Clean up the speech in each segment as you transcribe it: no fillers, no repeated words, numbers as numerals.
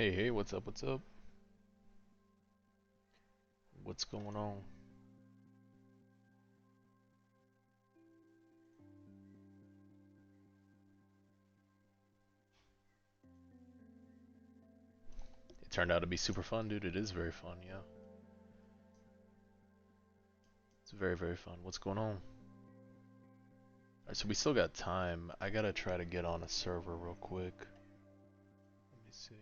Hey, hey, what's up? What's up? What's going on? It turned out to be super fun, dude. It is very fun, yeah. It's very, very fun. What's going on? Alright, so we still got time. I gotta try to get on a server real quick. Let me see.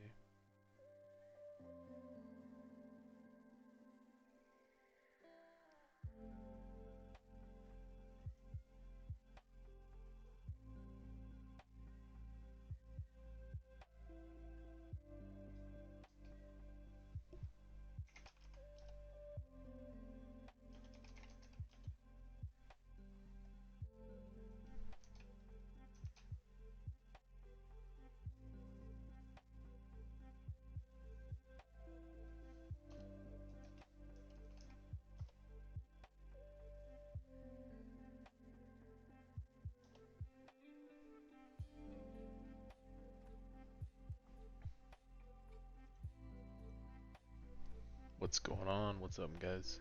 What's going on? What's up, guys?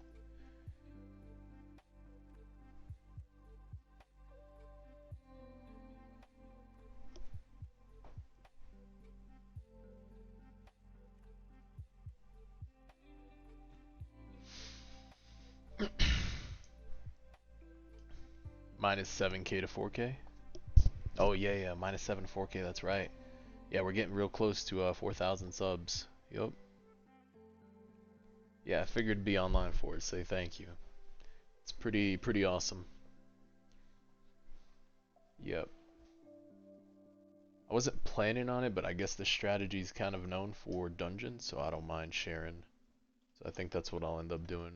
Minus 7K to 4K? Oh, yeah, yeah. Minus 7 to 4K, that's right. Yeah, we're getting real close to 4,000 subs. Yup. Yeah, I figured to be online for it, say thank you. It's pretty awesome. Yep. I wasn't planning on it, but I guess the strategy is kind of known for dungeons, so I don't mind sharing. So I think that's what I'll end up doing.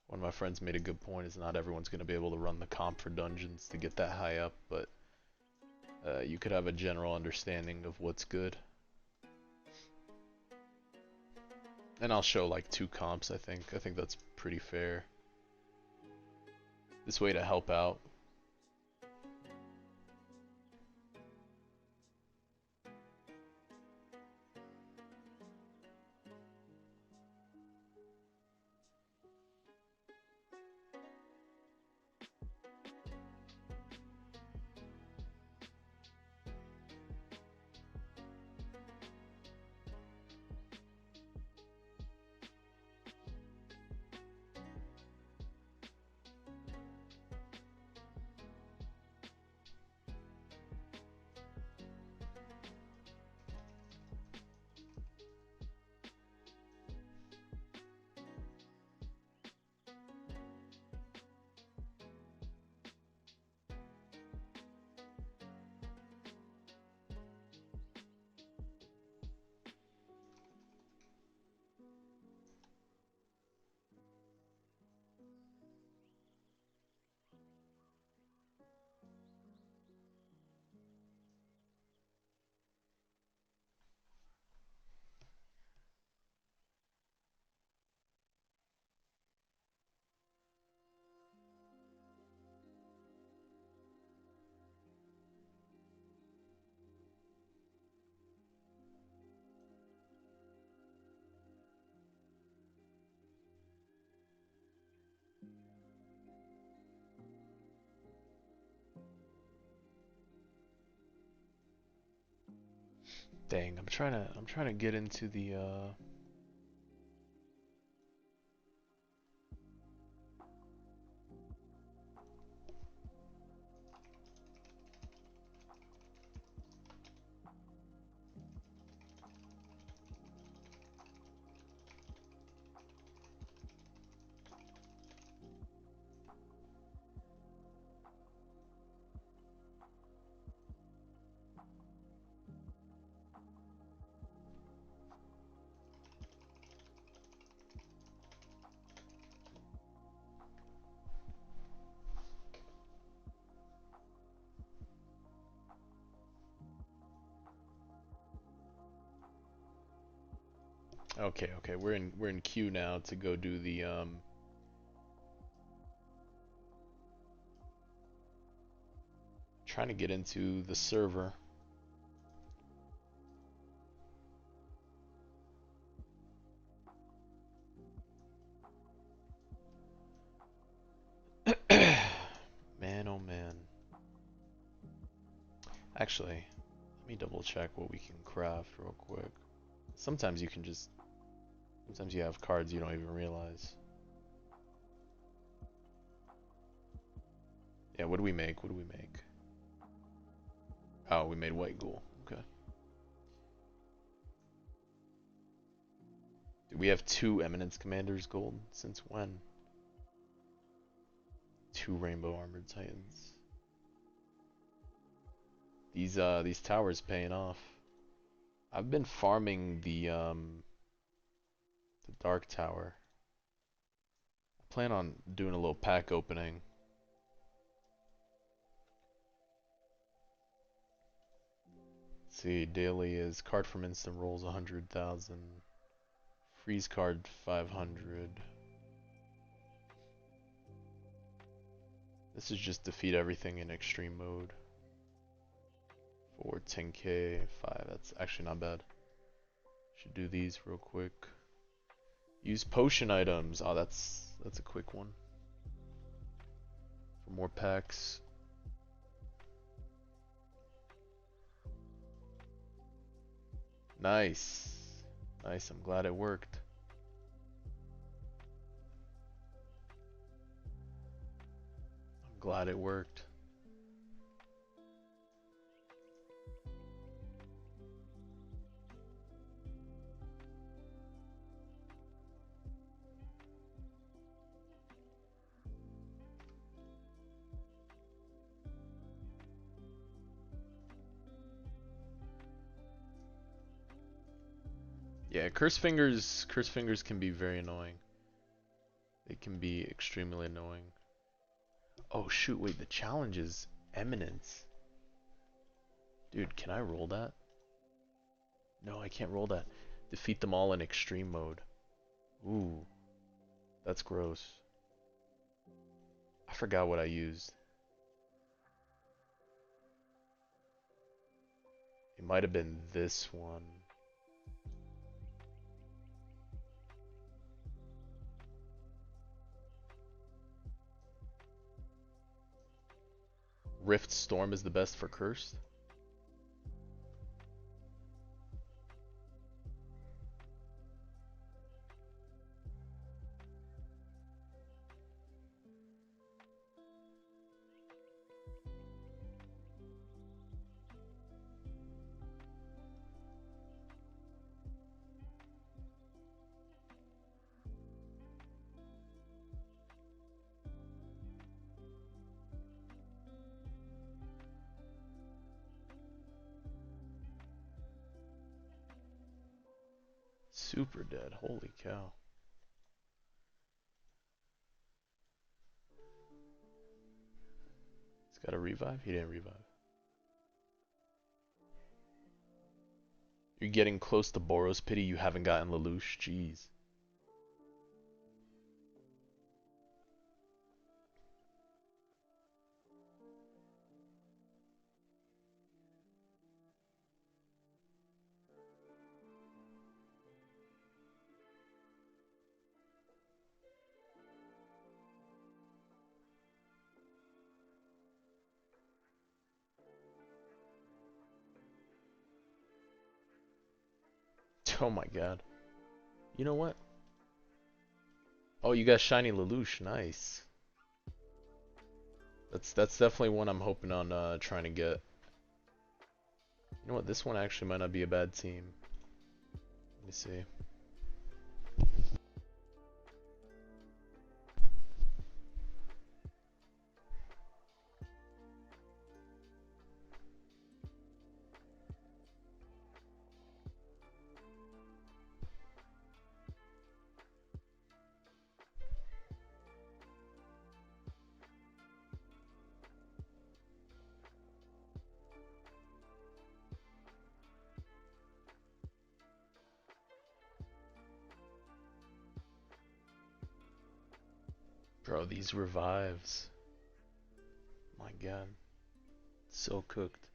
One of my friends made a good point, is not everyone's going to be able to run the comp for dungeons to get that high up, but you could have a general understanding of what's good. And I'll show like 2 comps, I think. I think that's pretty fair. This way to help out. Dang, I'm trying to get into the Okay, okay. We're in queue now to go do the trying to get into the server. Actually, let me double check what we can craft real quick. Sometimes you can just, sometimes you have cards you don't even realize. Yeah, what do we make? What do we make? Oh, we made white ghoul. Okay. Do we have 2 Eminence Commanders gold? Since when? 2 Rainbow Armored Titans. These towers paying off. I've been farming the Dark Tower. I plan on doing a little pack opening. Let's see, daily is card from instant rolls 100,000. Freeze card 500. This is just defeat everything in extreme mode. For 10k, 5. That's actually not bad. Should do these real quick. Use potion items. Oh, that's a quick one. For more packs. Nice. Nice, I'm glad it worked. I'm glad it worked. Yeah, curse fingers can be very annoying. They can be extremely annoying. Oh shoot, wait, the challenge is Eminence. Dude, can I roll that? No, I can't roll that. Defeat them all in extreme mode. Ooh, that's gross. I forgot what I used. It might have been this one. Rift Storm is the best for cursed. Super dead. Holy cow. He's got a revive? He didn't revive. You're getting close to Boros Pity. You haven't gotten Lelouch. Jeez. Oh my god. You know what? Oh, you got shiny Lelouch. Nice. That's definitely one I'm hoping on trying to get. You know what? This one actually might not be a bad team. Let me see. Bro, these revives. My god. So cooked.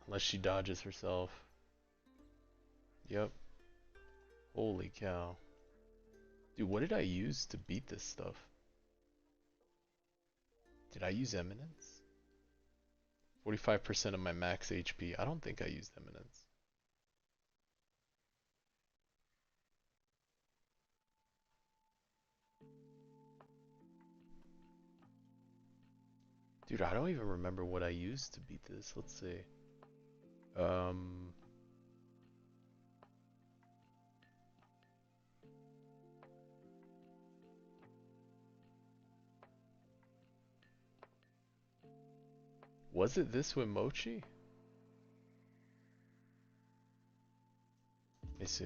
Unless she dodges herself. Yep. Holy cow. Dude, what did I use to beat this stuff? Did I use Eminence? 45% of my max HP. I don't think I used Eminence. Dude, I don't even remember what I used to beat this. Let's see. Um, was it this with Mochi? Let me see.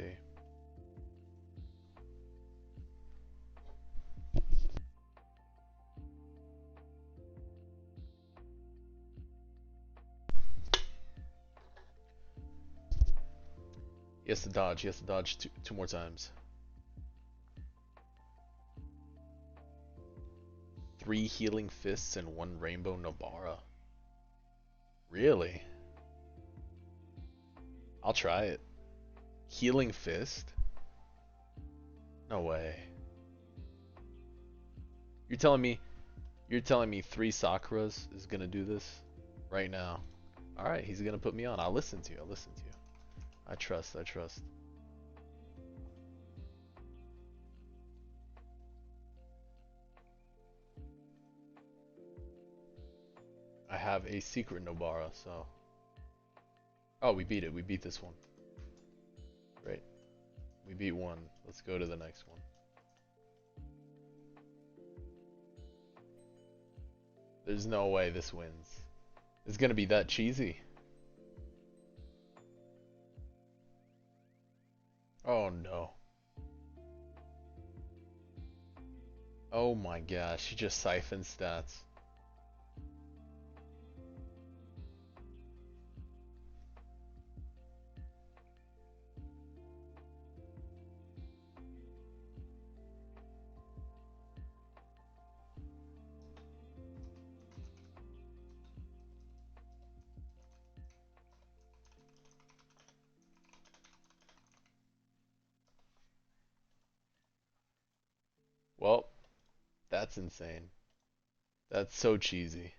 He has to dodge. He has to dodge two more times. 3 healing fists and 1 rainbow Nobara. Really? I'll try it. Healing fist? No way. You're telling me 3 Sakuras is gonna do this right now? Alright, he's gonna put me on. I'll listen to you. I'll listen to you. I trust. I trust. I have a secret Nobara, so. Oh, we beat it. We beat this one. Great. We beat one. Let's go to the next one. There's no way this wins. It's gonna be that cheesy. Oh no. Oh my gosh, she just siphoned stats. Well, that's insane. That's so cheesy.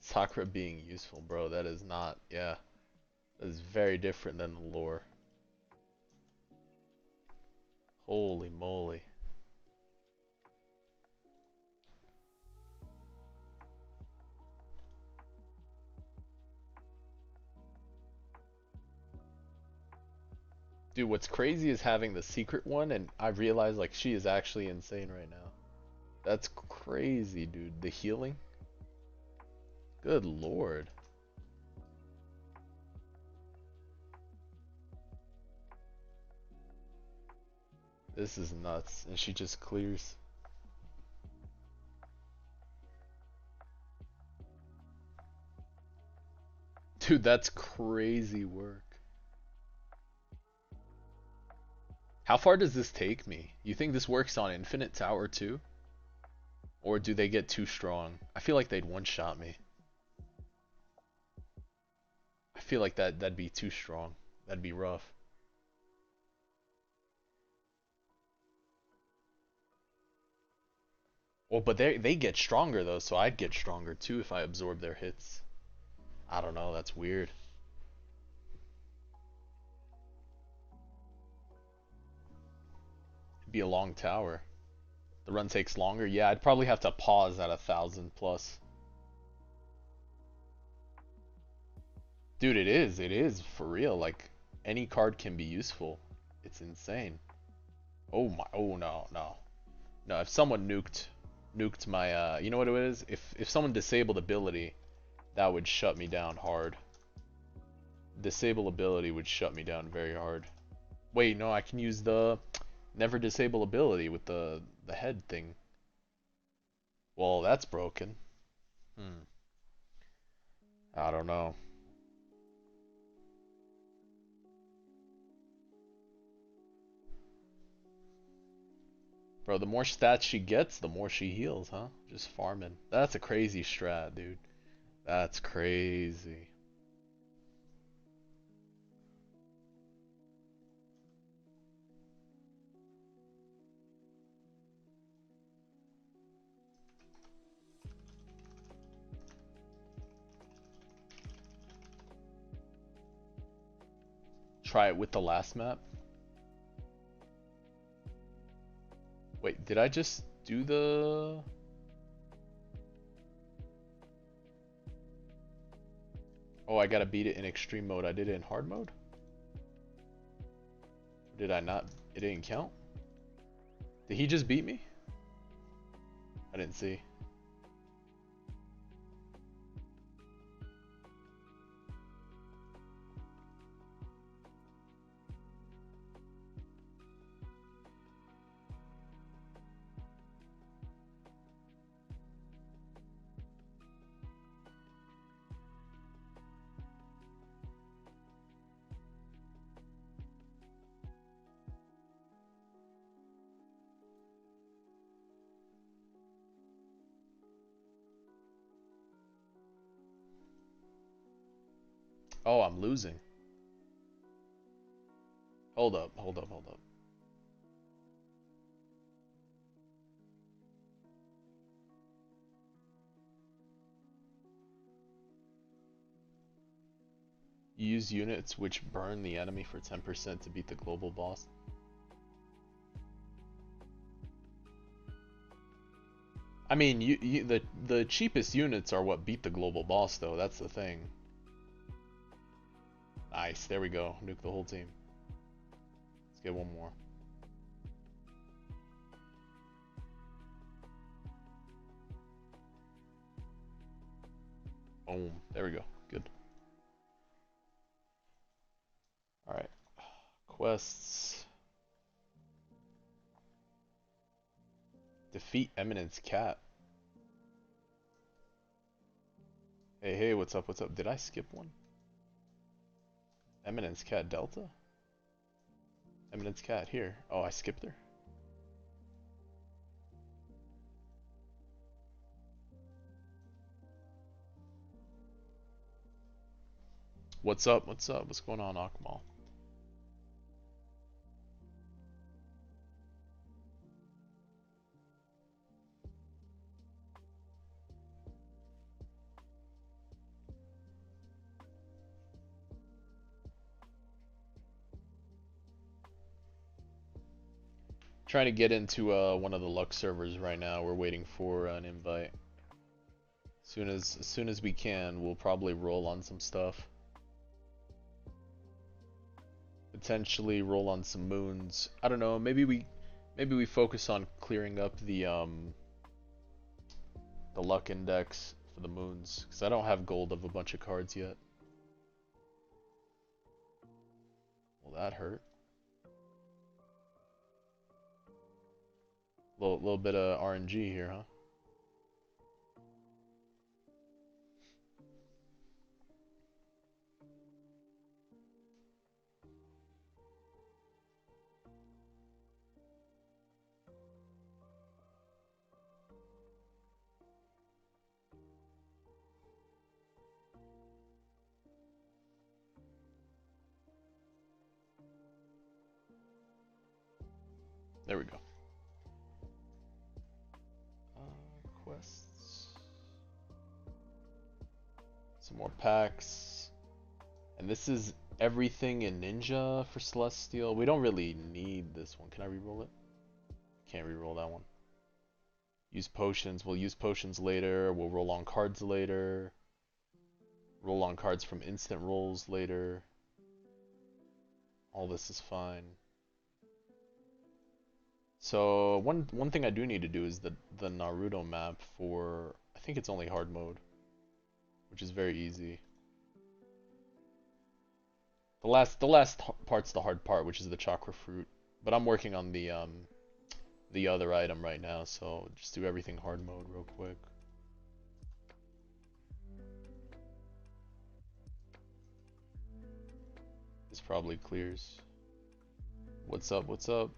Sakura being useful, bro. That is not, yeah. That is very different than the lore. Holy moly. Dude, what's crazy is having the secret one, and I realize, like, she is actually insane right now. That's crazy, dude. The healing? Good lord. This is nuts. And she just clears. Dude, that's crazy work. How far does this take me? You think this works on Infinite Tower too? Or do they get too strong? I feel like they'd one-shot me. I feel like that'd be too strong. That'd be rough. Well, but they get stronger though, so I'd get stronger too if I absorb their hits. I don't know, that's weird. It'd be a long tower. The run takes longer. Yeah, I'd probably have to pause at 1,000 plus. Dude, it is. It is for real. Like any card can be useful. It's insane. Oh my. Oh no, no. No, if someone nuked my you know what it is? If someone disabled ability, that would shut me down hard. Disable ability would shut me down very hard. Wait, no, I can use the never disable ability with the head thing. Well, that's broken. Hmm. I don't know. Bro, the more stats she gets, the more she heals, huh? Just farming. That's a crazy strat, dude. That's crazy. try it with the last map. Wait, did I just do the... Oh, I gotta beat it in extreme mode. I did it in hard mode? Did I not? It didn't count? Did he just beat me? I didn't see. Oh, I'm losing. Hold up, hold up, hold up. Use units which burn the enemy for 10% to beat the global boss. I mean, the cheapest units are what beat the global boss, though. That's the thing. Nice, there we go. Nuke the whole team. Let's get one more. Boom. There we go. Good. Alright. Quests. Defeat Eminence Cat. Hey, hey, what's up, what's up? Did I skip one? Eminence Cat Delta? Eminence Cat, here. Oh, I skipped her? What's up, what's up? What's going on, Akmal? Trying to get into one of the Lux servers right now. We're waiting for an invite. As soon as we can, we'll probably roll on some stuff. Potentially roll on some moons. I don't know. Maybe we focus on clearing up the luck index for the moons, because I don't have gold of a bunch of cards yet. Well, that hurt. Little bit of RNG here, huh? There we go. Quests. Some more packs. And this is everything in Ninja for Celestial. We don't really need this one. Can I reroll it? Can't reroll that one. Use potions. We'll use potions later. We'll roll on cards later. Roll on cards from instant rolls later. All this is fine. So one thing I do need to do is the Naruto map for, I think it's only hard mode, which is very easy. The last part's the hard part, which is the chakra fruit. But I'm working on the other item right now, so just do everything hard mode real quick. This probably clears. What's up? What's up?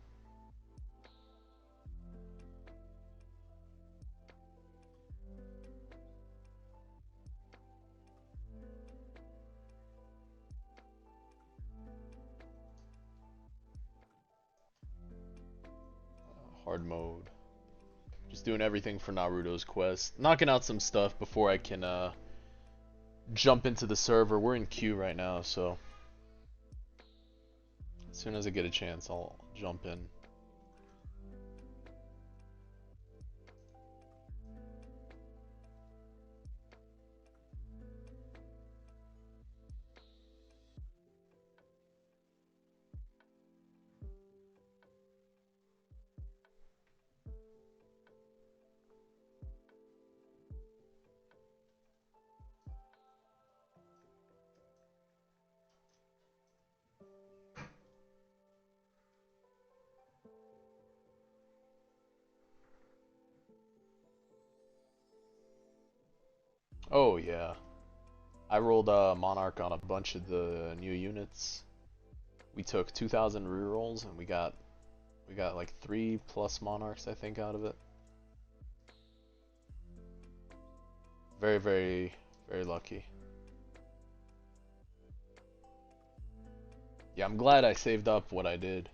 Hard mode. Just doing everything for Naruto's quest. Knocking out some stuff before I can jump into the server. We're in queue right now, so As soon as I get a chance, I'll jump in. Oh yeah. I rolled Monarch on a bunch of the new units. We took 2,000 rerolls and we got like 3+ Monarchs I think out of it. Very, very, very lucky. Yeah, I'm glad I saved up what I did.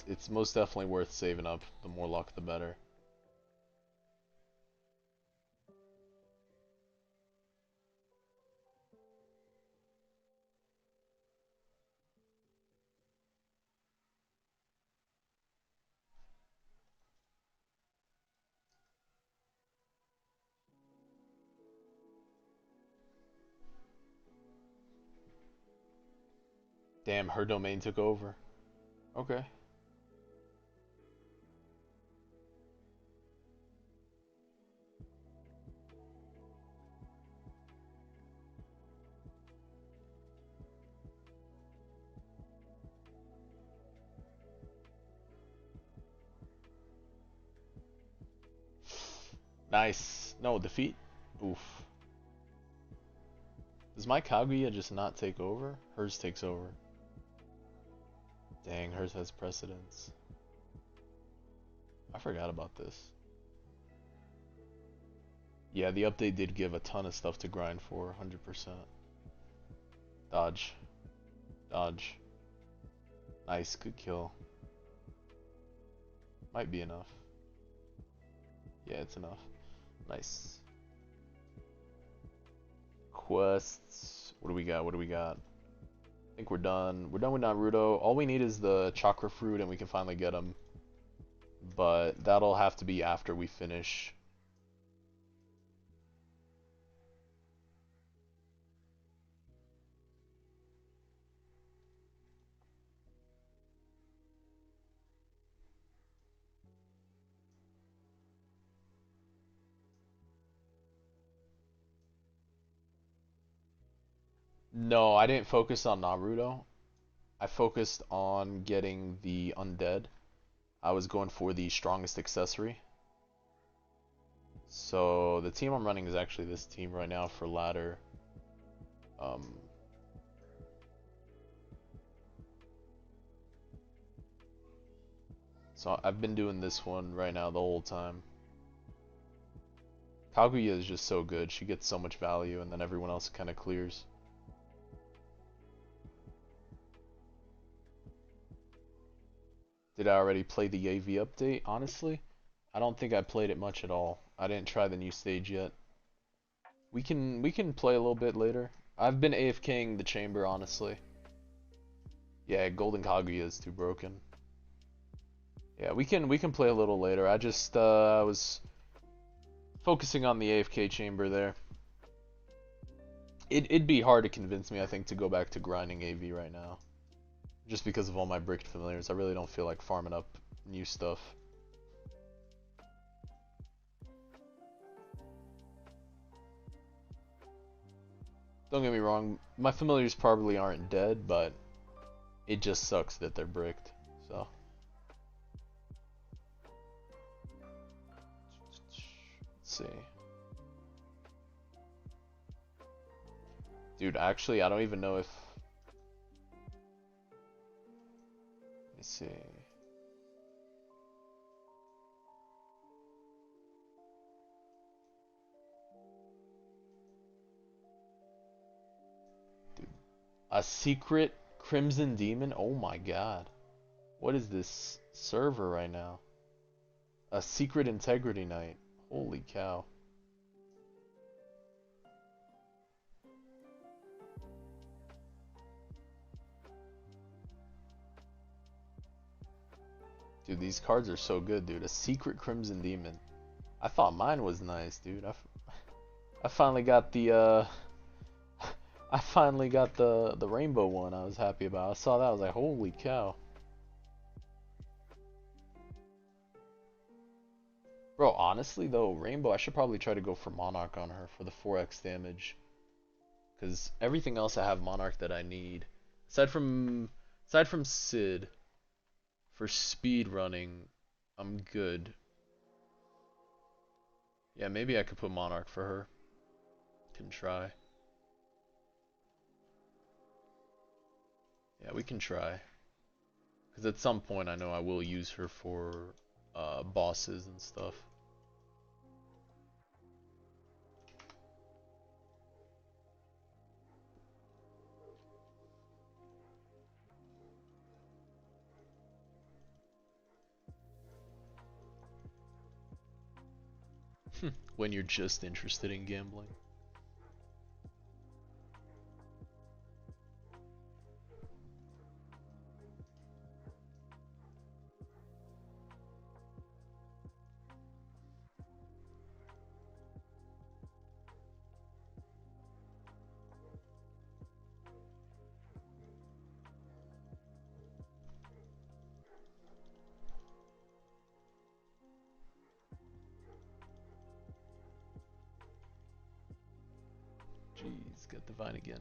It's most definitely worth saving up. The more luck, the better. Damn, her domain took over. Okay. Nice. No, defeat. Oof. Does my Kaguya just not take over? Hers takes over. Dang, hers has precedence. I forgot about this. Yeah, the update did give a ton of stuff to grind for, 100%. Dodge. Dodge. Nice, good kill. Might be enough. Yeah, it's enough. Nice. Quests. What do we got? What do we got? I think we're done. We're done with Naruto. All we need is the chakra fruit and we can finally get them. But that'll have to be after we finish. No, I didn't focus on Naruto. I focused on getting the undead. I was going for the strongest accessory. So the team I'm running is actually this team right now for ladder. Um, so I've been doing this one right now the whole time. Kaguya is just so good. She gets so much value and then everyone else kind of clears. Did I already play the AV update? Honestly, I don't think I played it much at all. I didn't try the new stage yet. We can play a little bit later. I've been AFKing the chamber, honestly. Yeah, Golden Kaguya is too broken. Yeah, we can play a little later. I just was focusing on the AFK chamber there. It'd be hard to convince me, I think, to go back to grinding AV right now. Just because of all my bricked familiars. I really don't feel like farming up new stuff. Don't get me wrong, my familiars probably aren't dead, but it just sucks that they're bricked. So let's see. Dude, actually I don't even know if, let me see. Dude, a secret Crimson Demon? Oh my god. What is this server right now? A secret Integrity Knight. Holy cow. Dude, these cards are so good, dude. A Secret Crimson Demon. I thought mine was nice, dude. I finally got the I finally got the rainbow one I was happy about. I saw that, I was like, holy cow. Bro, honestly though, rainbow, I should probably try to go for Monarch on her for the 4x damage. Cause everything else I have Monarch that I need. Aside from Sid, for speed running, I'm good. Yeah, maybe I could put Monarch for her. Can try. Yeah, we can try. Because at some point I know I will use her for bosses and stuff. When you're just interested in gambling. Jeez, got Divine again.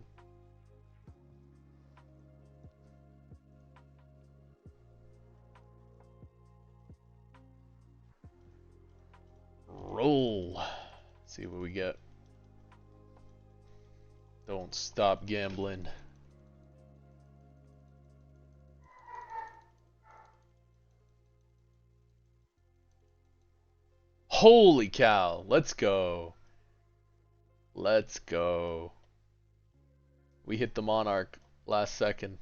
Roll. See what we get. Don't stop gambling. Holy cow. Let's go. Let's go. We hit the Monarch last second.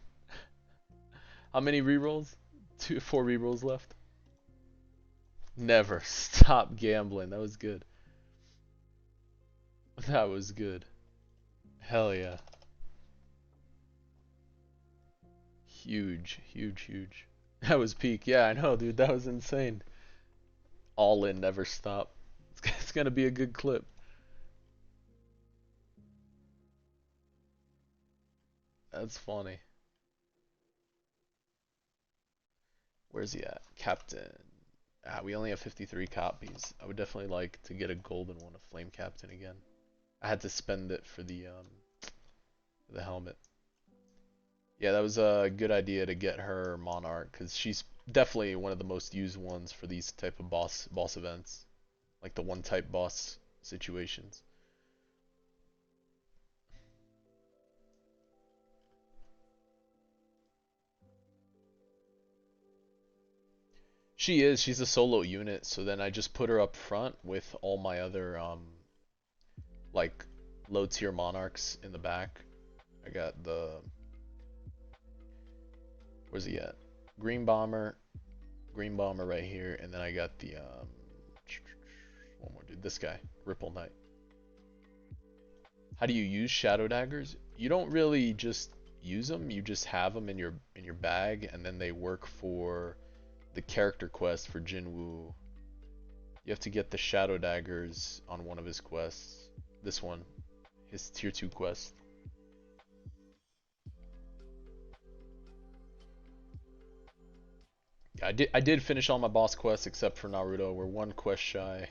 How many rerolls? 4 rerolls left. Never stop gambling. That was good. That was good. Hell yeah. Huge, huge, huge. That was peak. Yeah, I know, dude. That was insane. All in, never stop. It's gonna be a good clip. That's funny. Where's he at? Captain. Ah, we only have 53 copies. I would definitely like to get a golden one of Flame Captain again. I had to spend it for the helmet. Yeah, that was a good idea to get her Monarch because she's definitely one of the most used ones for these type of boss events, like the one type boss situations. She is. She's a solo unit, so then I just put her up front with all my other like low tier monarchs in the back. I got the where's he at? Green Bomber, Green Bomber right here, and then I got the one more dude. This guy, Ripple Knight. How do you use Shadow Daggers? You don't really just use them. You just have them in your bag, and then they work for the character quest for Jinwoo. You have to get the Shadow Daggers on one of his quests. This one, his tier 2 quest. I did finish all my boss quests except for Naruto. We're one quest shy,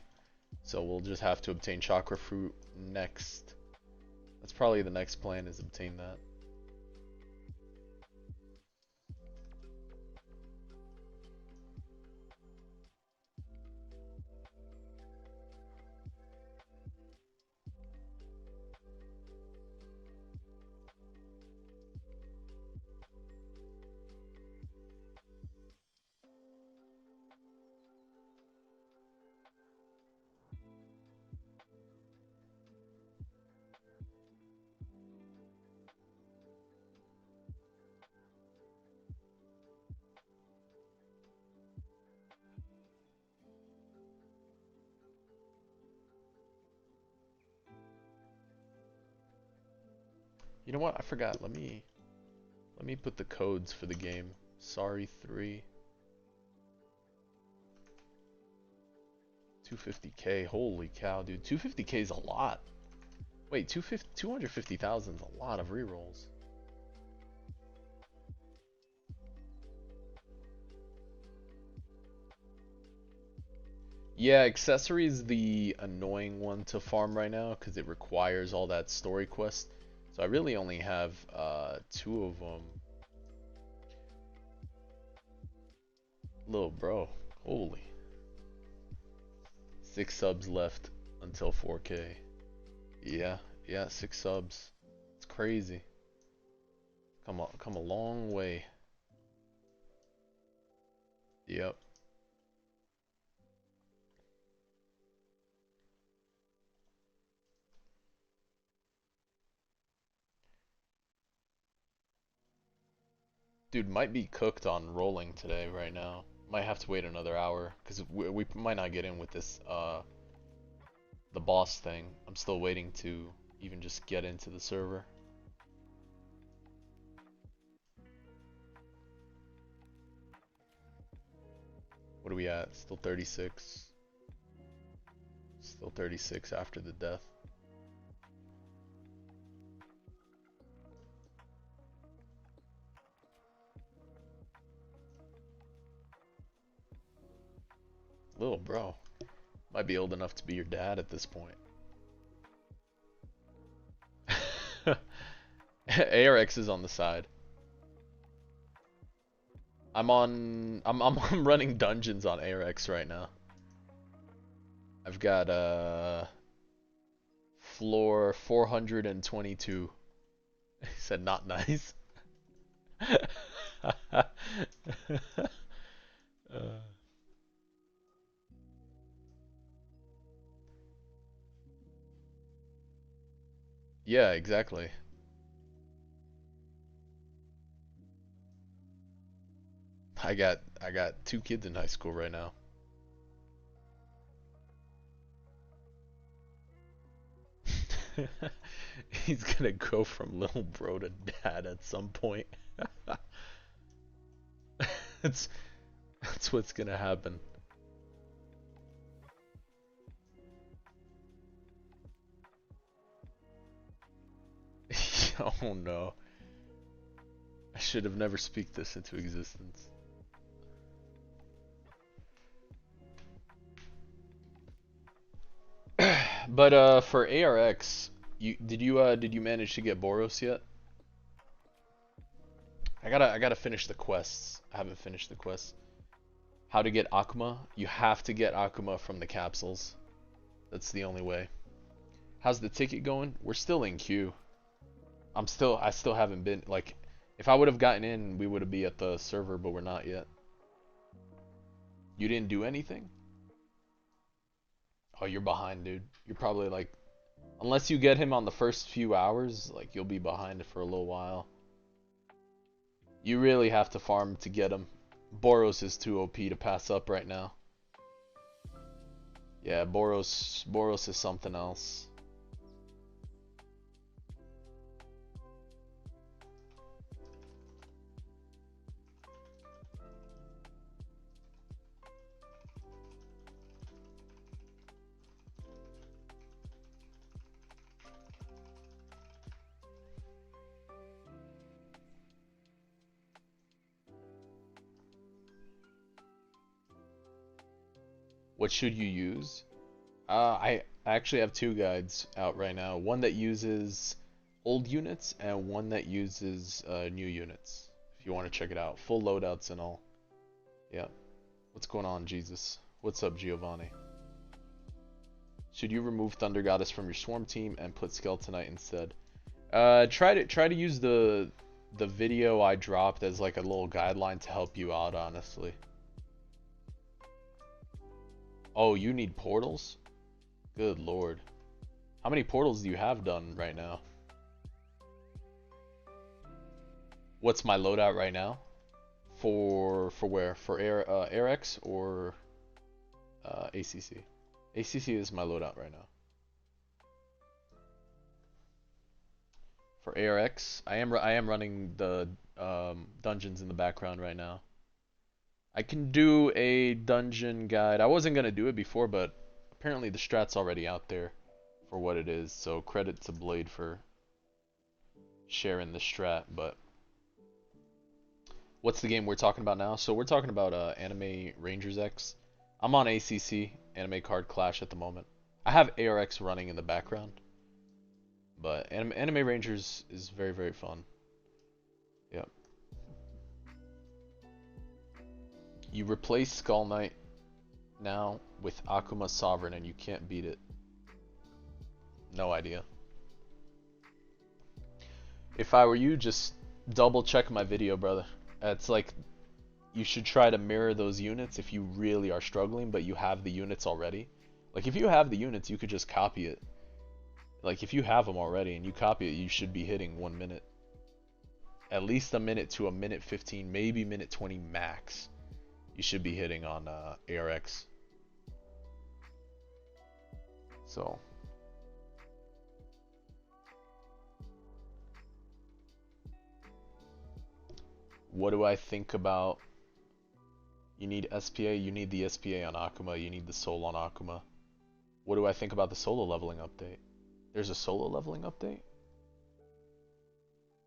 so we'll just have to obtain Chakra Fruit next. That's probably the next plan, is obtain that. You know what? I forgot. Let me put the codes for the game. Sorry 3. 250k. Holy cow, dude. 250k is a lot. Wait, 250,000 is a lot of rerolls. Yeah, accessory is the annoying one to farm right now because it requires all that story quest. So I really only have two of them. Little bro, holy. 6 subs left until 4K. Yeah, yeah, 6 subs. It's crazy. Come a long way. Yep. Dude, might be cooked on rolling today right now. Might have to wait another hour because we might not get in with this the boss thing. I'm still waiting to even just get into the server. What are we at? Still 36. Still 36 after the death. Little bro. Might be old enough to be your dad at this point. ARX is on the side. I'm running dungeons on ARX right now. I've got floor 422. He said not nice. Yeah, exactly. I got 2 kids in high school right now. He's gonna go from little bro to dad at some point. that's that's what's gonna happen. Oh no. I should have never speak this into existence. But for ARX, did you manage to get Boros yet? I gotta finish the quests. I haven't finished the quests. How to get Akuma? You have to get Akuma from the capsules. That's the only way. How's the ticket going? We're still in queue. I still haven't been, like, if I would have gotten in, we would be at the server, but we're not yet. You didn't do anything? Oh, you're behind, dude. You're probably like, unless you get him on the first few hours, like, you'll be behind for a little while. You really have to farm to get him. Boros is too OP to pass up right now. Yeah, Boros is something else. What should you use? I actually have 2 guides out right now. One that uses old units and one that uses new units. If you want to check it out, full loadouts and all. Yeah. What's going on, Jesus? What's up, Giovanni? Should you remove Thunder Goddess from your swarm team and put Skeletonite instead? Try to use the video I dropped as like a little guideline to help you out, honestly. Oh, you need portals? Good lord. How many portals do you have done right now? What's my loadout right now? For where? For AirX or ACC? ACC is my loadout right now. For ARX, I am running the dungeons in the background right now. I can do a dungeon guide. I wasn't gonna do it before, but Apparently the strat's already out there for what it is, so credit to Blade for sharing the strat. But what's the game we're talking about now? So we're talking about Anime Rangers X. I'm on ACC, Anime Card Clash at the moment. I have ARX running in the background, but Anime Rangers is very, very fun. Yep. You replace Skull Knight now with Akuma Sovereign and you can't beat it. No idea. If I were you, just double check my video, brother. It's like you should try to mirror those units if you really are struggling, but you have the units already. Like if you have the units, you could just copy it. Like if you have them already and you copy it, you should be hitting 1 minute. At least a minute to a minute 15, maybe minute 20 max. You should be hitting on ARX. So what do I think about? You need SPA, you need the SPA on Akuma, you need the soul on Akuma. What do I think about the solo leveling update? There's a solo leveling update?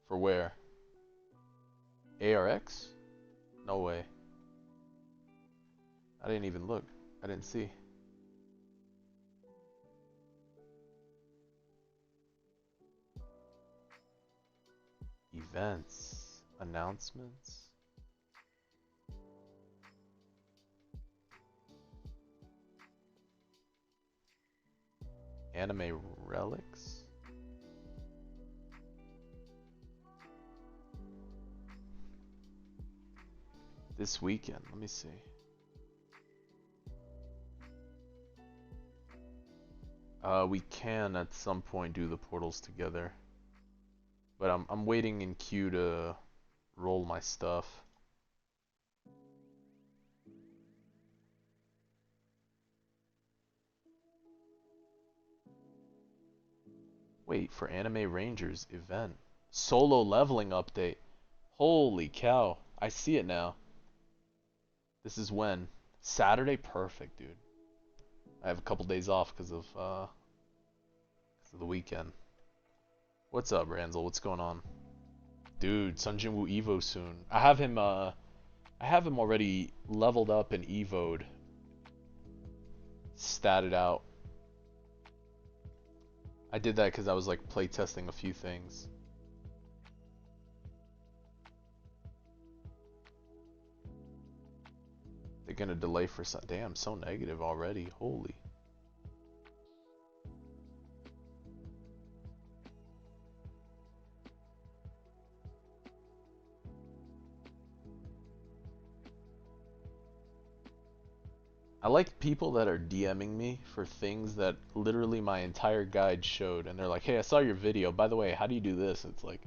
For where? ARX? No way. I didn't even look. I didn't see. Events. Announcements. Anime relics. This weekend, let me see. We can at some point do the portals together. But I'm waiting in queue to roll my stuff. Wait, for Anime Rangers event. Solo leveling update. Holy cow. I see it now. This is when? Saturday? Perfect, dude. I have a couple days off because of the weekend. What's up, Ranzel? What's going on? Dude, Sun Jinwoo Evo soon. I have him already leveled up and evoed. Statted out. I did that because I was like playtesting a few things. They're gonna delay for some. Damn, so negative already. Holy. I like people that are DMing me for things that literally my entire guide showed, and they're like, "Hey, I saw your video. By the way, how do you do this?" It's like,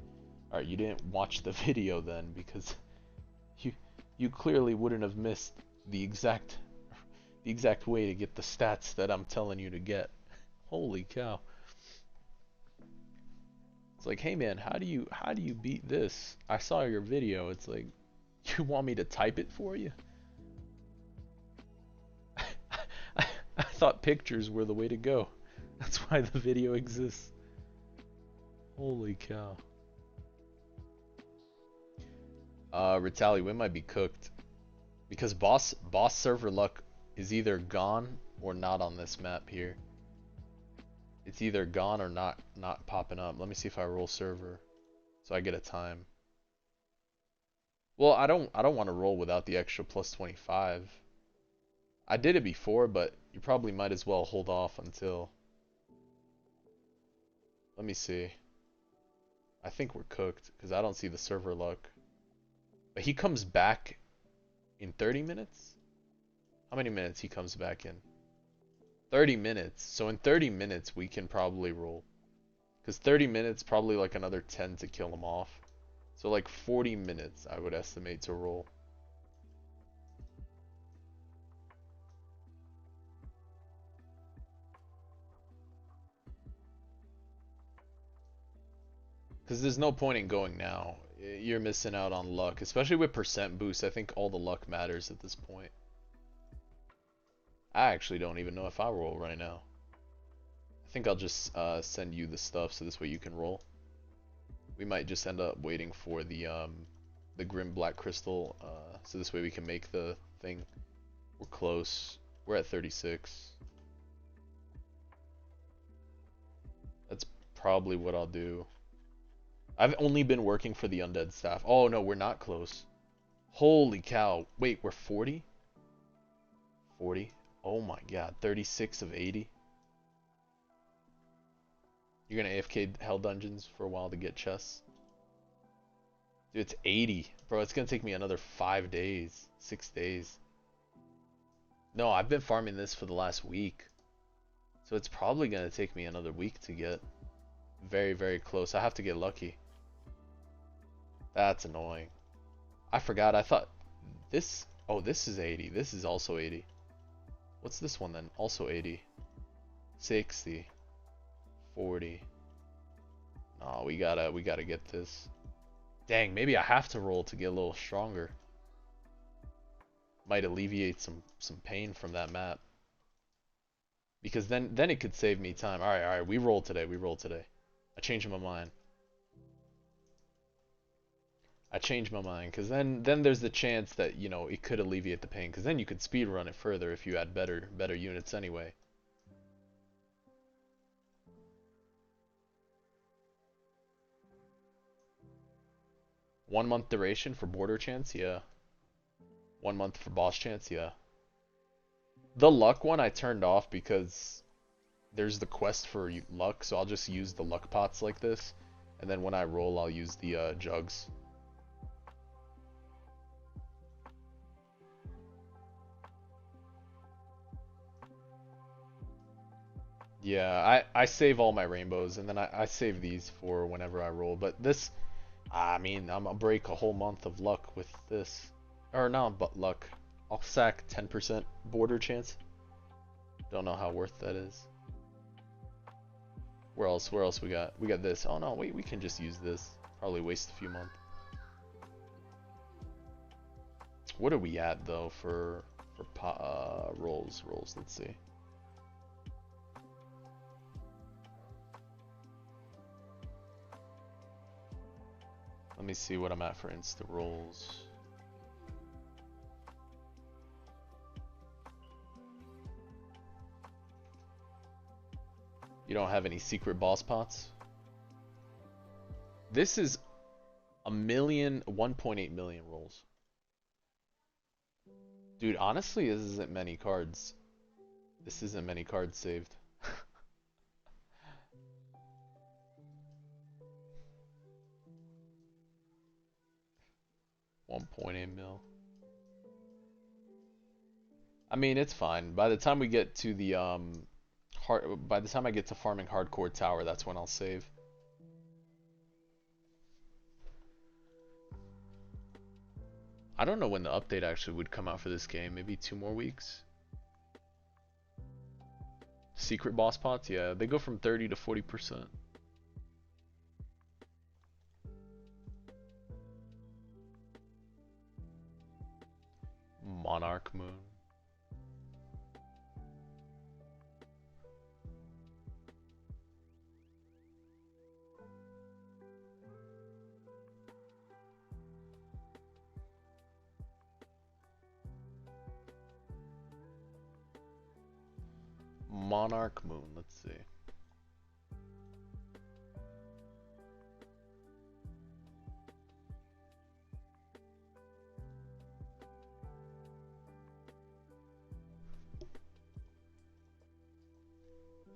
all right, you didn't watch the video then, because you clearly wouldn't have missed the exact way to get the stats that I'm telling you to get. Holy cow. It's like, hey man, how do you beat this? I saw your video. It's like, you want me to type it for you? I thought pictures were the way to go. That's why the video exists. Holy cow. Retali, we might be cooked. Because boss server luck is either gone or not on this map here. It's either gone or not popping up. Let me see if I roll server so I get a time. Well, I don't want to roll without the extra plus 25. I did it before, but you probably might as well hold off until... Let me see. I think we're cooked because I don't see the server luck. But he comes back in 30 minutes? How many minutes he comes back in? 30 minutes. So in 30 minutes we can probably roll. Because 30 minutes, probably like another 10 to kill him off. So like 40 minutes I would estimate to roll. Because there's no point in going now. You're missing out on luck. Especially with percent boost. I think all the luck matters at this point. I actually don't even know if I roll right now. I think I'll just send you the stuff so this way you can roll. We might just end up waiting for the Grim Black Crystal, so this way we can make the thing. We're close. We're at 36. That's probably what I'll do. I've only been working for the undead staff. Oh no, we're not close. Holy cow. Wait, we're 40? 40? Oh my god, 36 of 80. You're gonna AFK Hell Dungeons for a while to get chests? Dude, it's 80. Bro, it's gonna take me another 5 days. 6 days. No, I've been farming this for the last week. So it's probably gonna take me another week to get very, very close. I have to get lucky. That's annoying. I forgot, I thought this... Oh, this is 80. This is also 80. What's this one then? Also 80. 60. 40. No, we gotta get this. Dang, maybe I have to roll to get a little stronger. Might alleviate some pain from that map. Because then it could save me time. Alright, we roll today, I changed my mind. Because then there's the chance that, you know, it could alleviate the pain. Because then you could speedrun it further if you had better units anyway. One month duration for border chance, yeah. 1 month for boss chance, yeah. The luck one I turned off because there's the quest for luck, so I'll just use the luck pots like this. And then when I roll, I'll use the jugs. Yeah, I save all my rainbows, and then I save these for whenever I roll. But this, I mean, I'm gonna break a whole month of luck with this. Or not, but luck. I'll sack 10% border chance. Don't know how worth that is. Where else we got? We got this. Oh no, wait, we can just use this. Probably waste a few months. What are we at though for rolls? Let's see. Let me see what I'm at for insta rolls. You don't have any secret boss pots? This is 1.8 million rolls. Dude, honestly, this isn't many cards. This isn't many cards saved. 1.8 mil. I mean, it's fine. By the time we get to the by the time I get to farming hardcore tower, that's when I'll save. I don't know when the update actually would come out for this game. Maybe 2 more weeks. Secret boss pots, yeah, they go from 30 to 40%. Monarch Moon. Monarch Moon, let's see.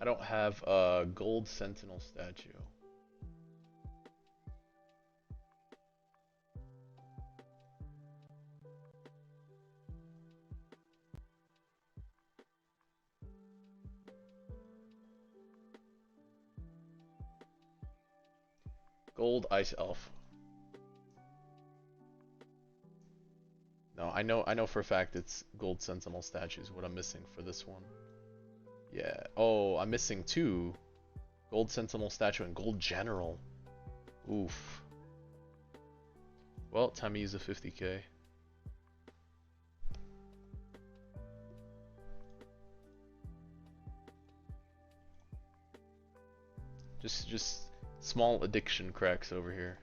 I don't have a gold sentinel statue. Gold ice elf. No, I know for a fact it's gold sentinel statues. What I'm missing for this one. Yeah. Oh, I'm missing 2. Gold sentinel statue and gold general. Oof. Well, time to use a 50k. Just small addiction cracks over here.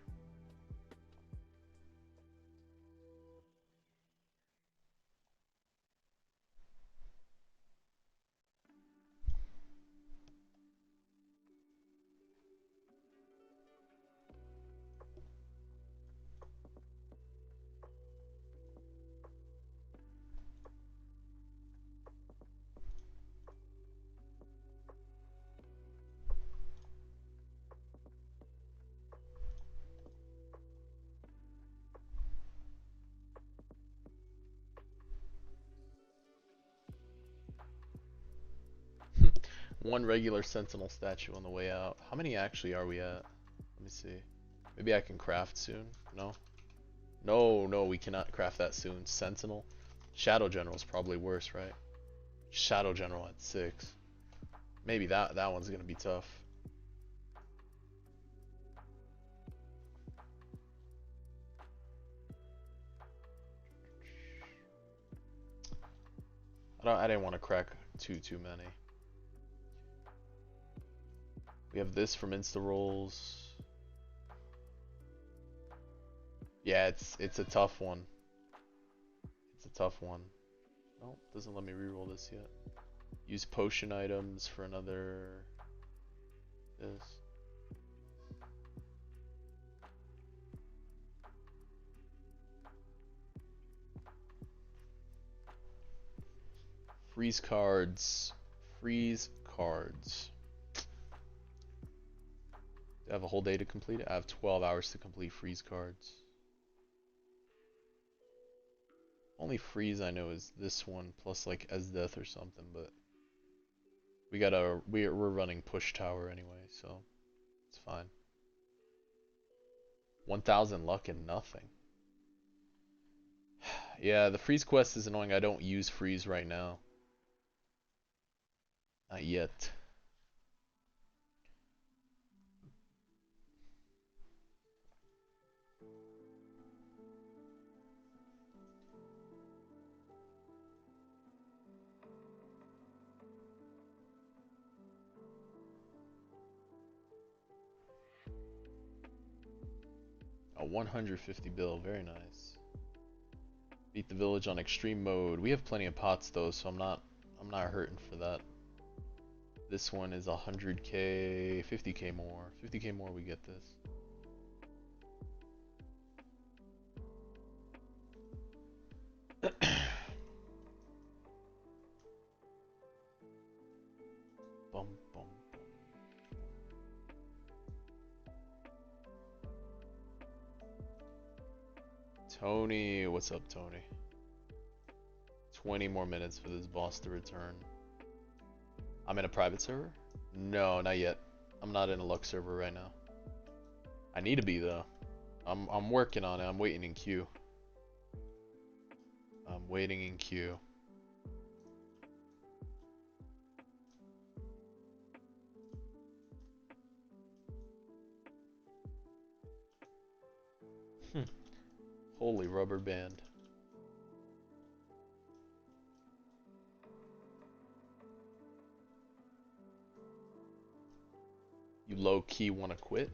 One regular sentinel statue on the way out. How many actually are we at? Let me see. Maybe I can craft soon. No? No, we cannot craft that soon. Sentinel. Shadow General is probably worse, right? Shadow General at 6. Maybe that one's gonna be tough. I didn't want to crack too many. We have this from Insta Rolls. Yeah, it's a tough one. It's a tough one. No, doesn't let me reroll this yet. Use potion items for another. This. Freeze cards. Freeze cards. I have a whole day to complete it. I have 12 hours to complete freeze cards. Only freeze I know is this one plus like as death or something, but we're running push tower anyway, so it's fine. 1,000 luck and nothing. Yeah, the freeze quest is annoying. I don't use freeze right now. Not yet. A 150 bill, very nice. Beat the village on extreme mode. We have plenty of pots though, so I'm not hurting for that. This one is 100k, 50k more. 50k more, we get this. Bum, bum, bum. Tony, what's up, Tony? 20 more minutes for this boss to return. I'm in a private server? No, not yet. I'm not in a Lux server right now. I need to be though. I'm working on it. I'm waiting in queue. I'm waiting in queue. Holy rubber band. You low key want to quit?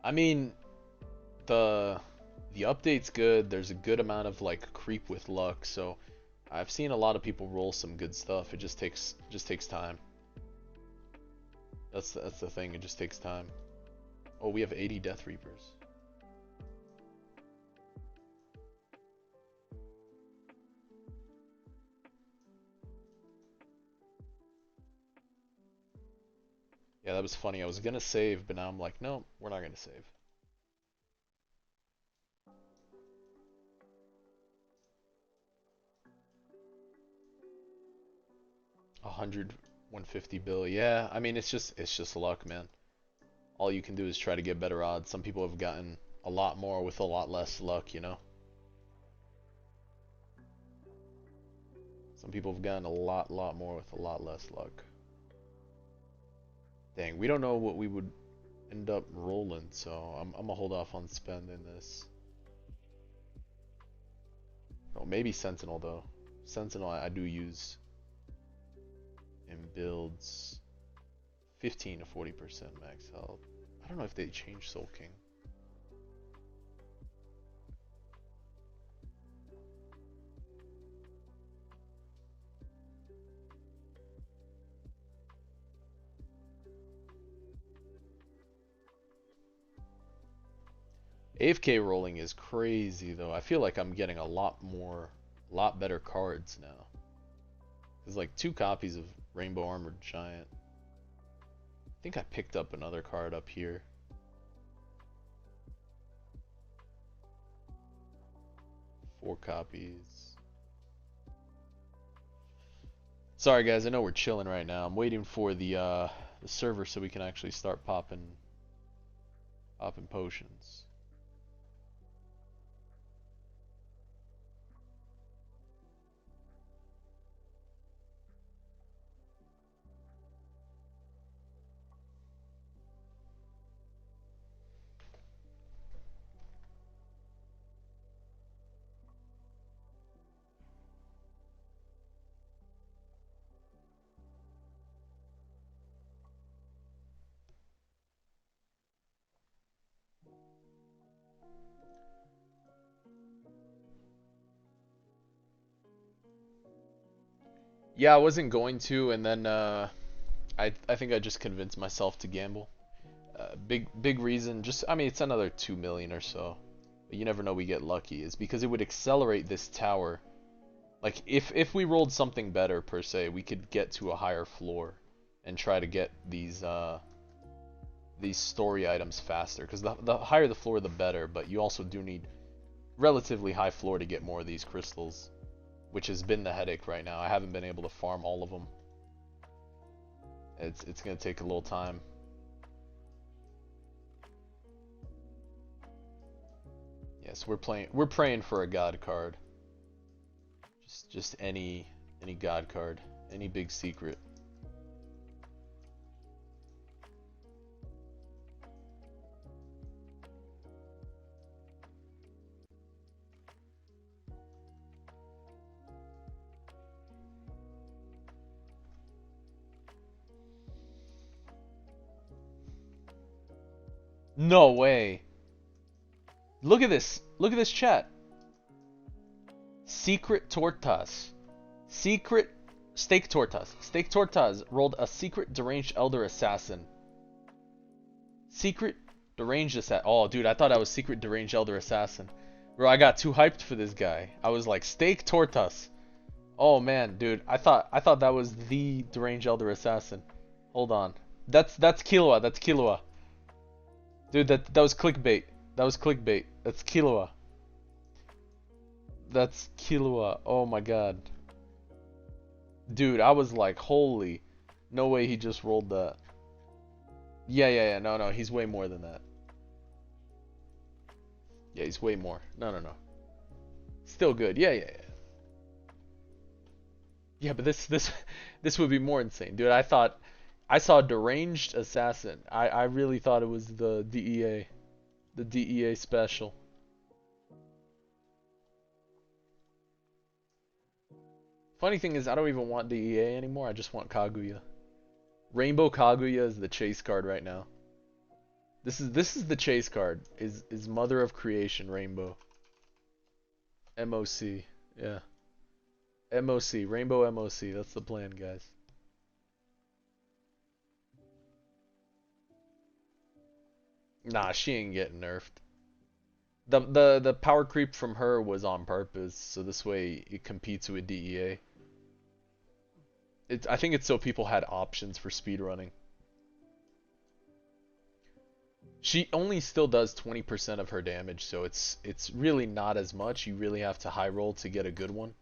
I mean, the update's good. There's a good amount of like creep with luck, so I've seen a lot of people roll some good stuff. It just takes time. That's the thing. It just takes time. Oh, we have 80 Death Reapers. Yeah, that was funny. I was gonna save, but now I'm like, no, we're not gonna save. A 150 bill. Yeah, I mean, it's just luck, man. All you can do is try to get better odds. Some people have gotten a lot more with a lot less luck, you know? Some people have gotten a lot more with a lot less luck. Dang, we don't know what we would end up rolling, so I'm gonna hold off on spending this. Oh, maybe Sentinel though. Sentinel I do use. and builds 15 to 40% max health. I don't know if they changed Soul King. AFK rolling is crazy though. I feel like I'm getting a lot better cards now. There's like 2 copies of Rainbow Armored Giant. I think I picked up another card up here. Four copies. Sorry guys, I know we're chilling right now. I'm waiting for the server so we can actually start popping potions. Yeah, I wasn't going to, and then I think I just convinced myself to gamble. Big reason, just I mean it's another 2 million or so. But you never know, we get lucky. Is because it would accelerate this tower. Like if we rolled something better per se, we could get to a higher floor and try to get these story items faster. Because the higher the floor, the better. But you also do need relatively high floor to get more of these crystals, which has been the headache right now. I haven't been able to farm all of them. It's gonna take a little time. Yes, we're praying for a god card. Just any god card, any big secret. No way. Look at this. Look at this chat. Secret Tortas. Secret Steak Tortas. Steak Tortas rolled a secret deranged elder assassin. Secret deranged assassin. Oh, dude, I thought I was secret deranged elder assassin. Bro, I got too hyped for this guy. I was like, Steak Tortas. Oh man, dude, I thought that was the deranged elder assassin. Hold on. That's Killua. That's Killua. Dude, that was clickbait. That was clickbait. That's Killua. That's Killua. Oh my god. Dude, I was like, holy. No way he just rolled that. Yeah. No, he's way more than that. Yeah, he's way more. No. Still good. Yeah. Yeah, but this would be more insane. Dude, I saw deranged assassin. I really thought it was the DEA. The DEA special. Funny thing is, I don't even want DEA anymore. I just want Kaguya. Rainbow Kaguya is the chase card right now. This is the chase card. Is Mother of Creation Rainbow. MOC. Yeah. MOC. Rainbow MOC. That's the plan, guys. Nah, she ain't getting nerfed. The power creep from her was on purpose, so this way it competes with DEA. I think it's so people had options for speedrunning. She only still does 20% of her damage, so it's really not as much. You really have to high roll to get a good one.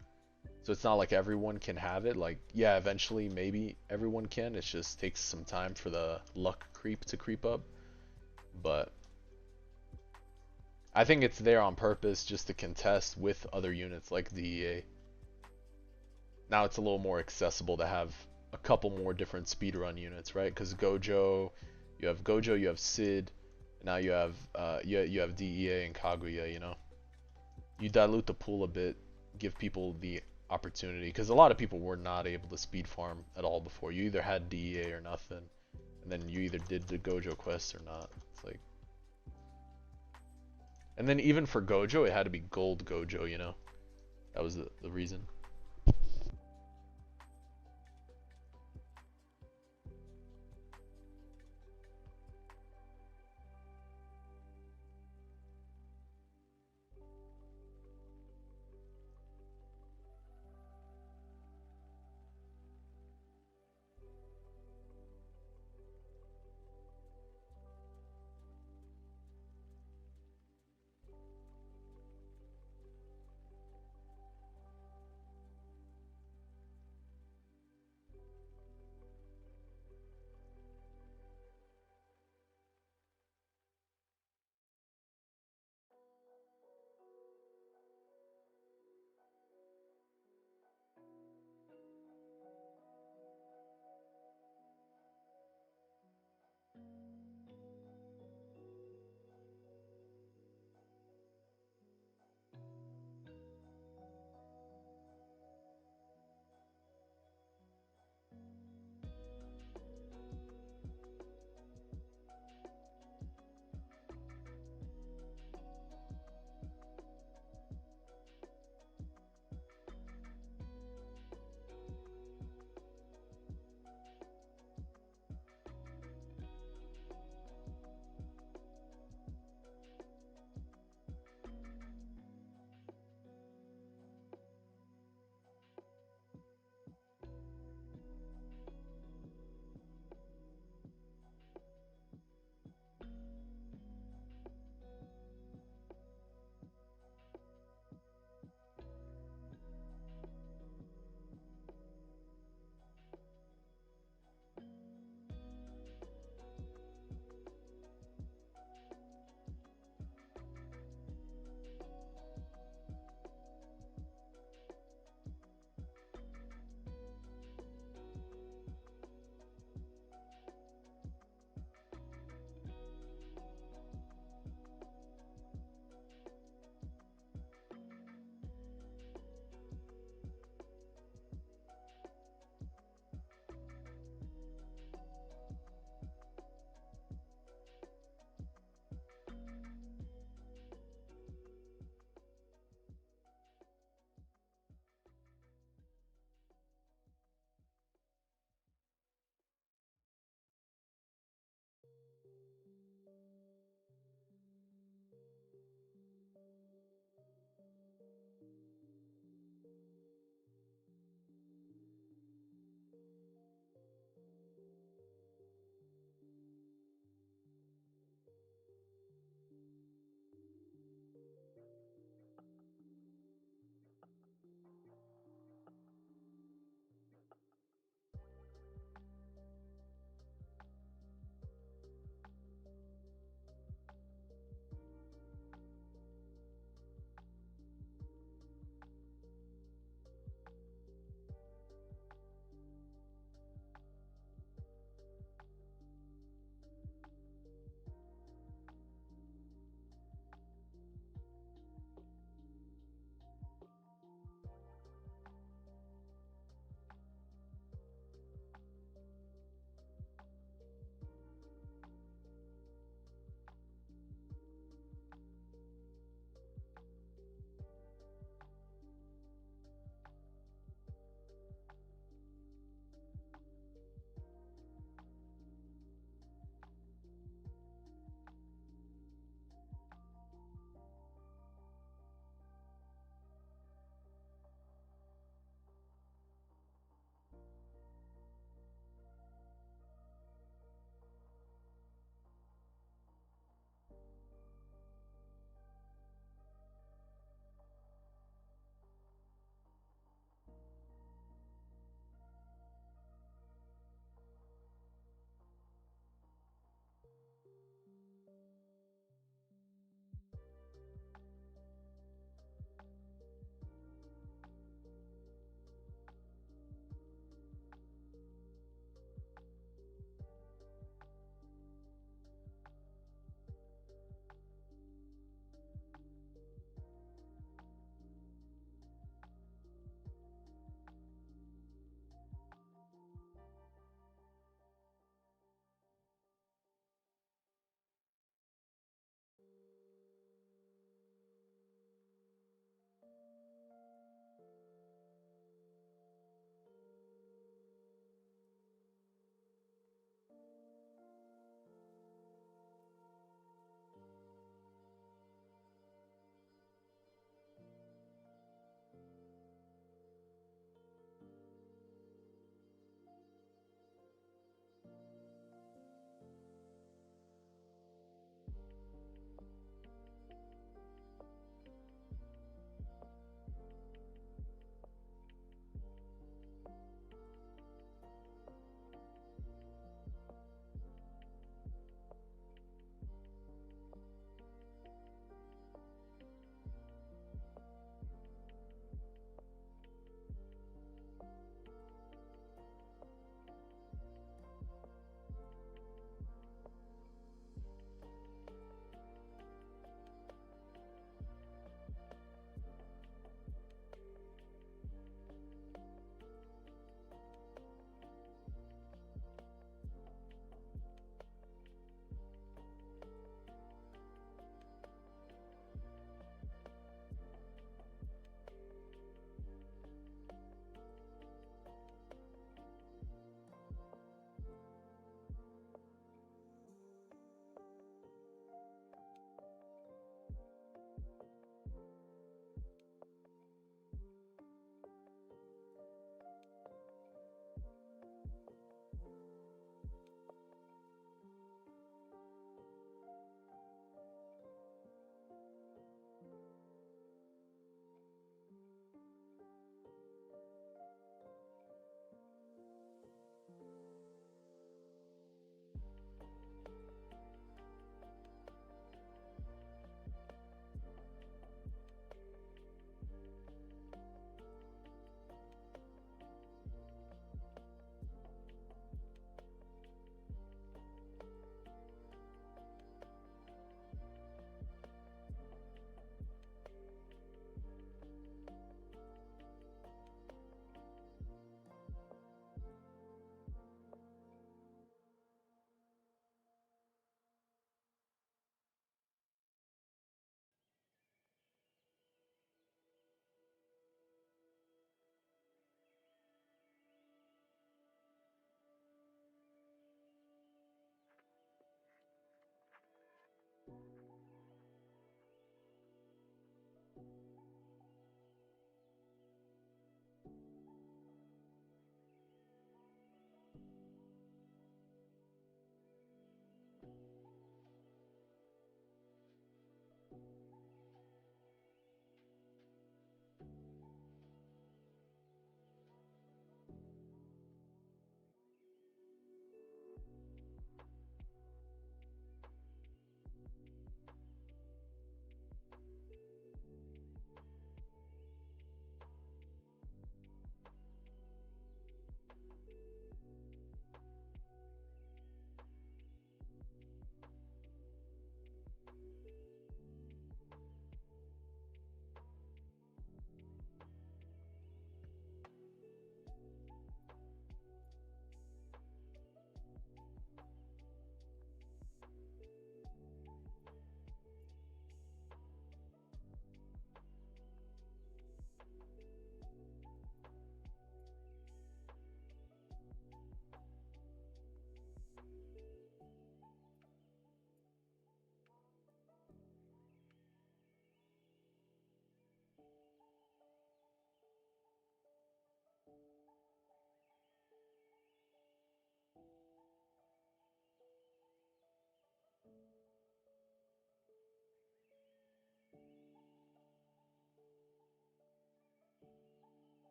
So it's not like everyone can have it. Like, yeah, eventually maybe everyone can. It just takes some time for the luck creep to creep up. But I think it's there on purpose just to contest with other units like DEA. Now it's a little more accessible to have a couple more different speedrun units, right? Because Gojo, you have Sid, and now you have you have DEA and Kaguya. You know, you dilute the pool a bit, give people the opportunity because a lot of people were not able to speed farm at all before. You either had DEA or nothing, and then you either did the Gojo quest or not. It's like, and then even for Gojo, it had to be gold Gojo. You know, that was the reason.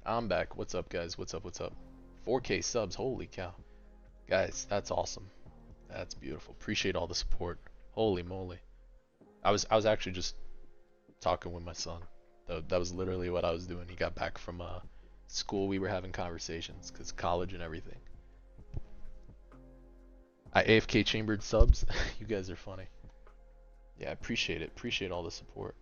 I'm back. What's up, guys? What's up? What's up? 4K subs. Holy cow. Guys, that's awesome. That's beautiful. Appreciate all the support. Holy moly. I was actually just talking with my son. That was literally what I was doing. He got back from school. We were having conversations cuz college and everything. I AFK chambered subs. You guys are funny. Yeah, I appreciate it. Appreciate all the support.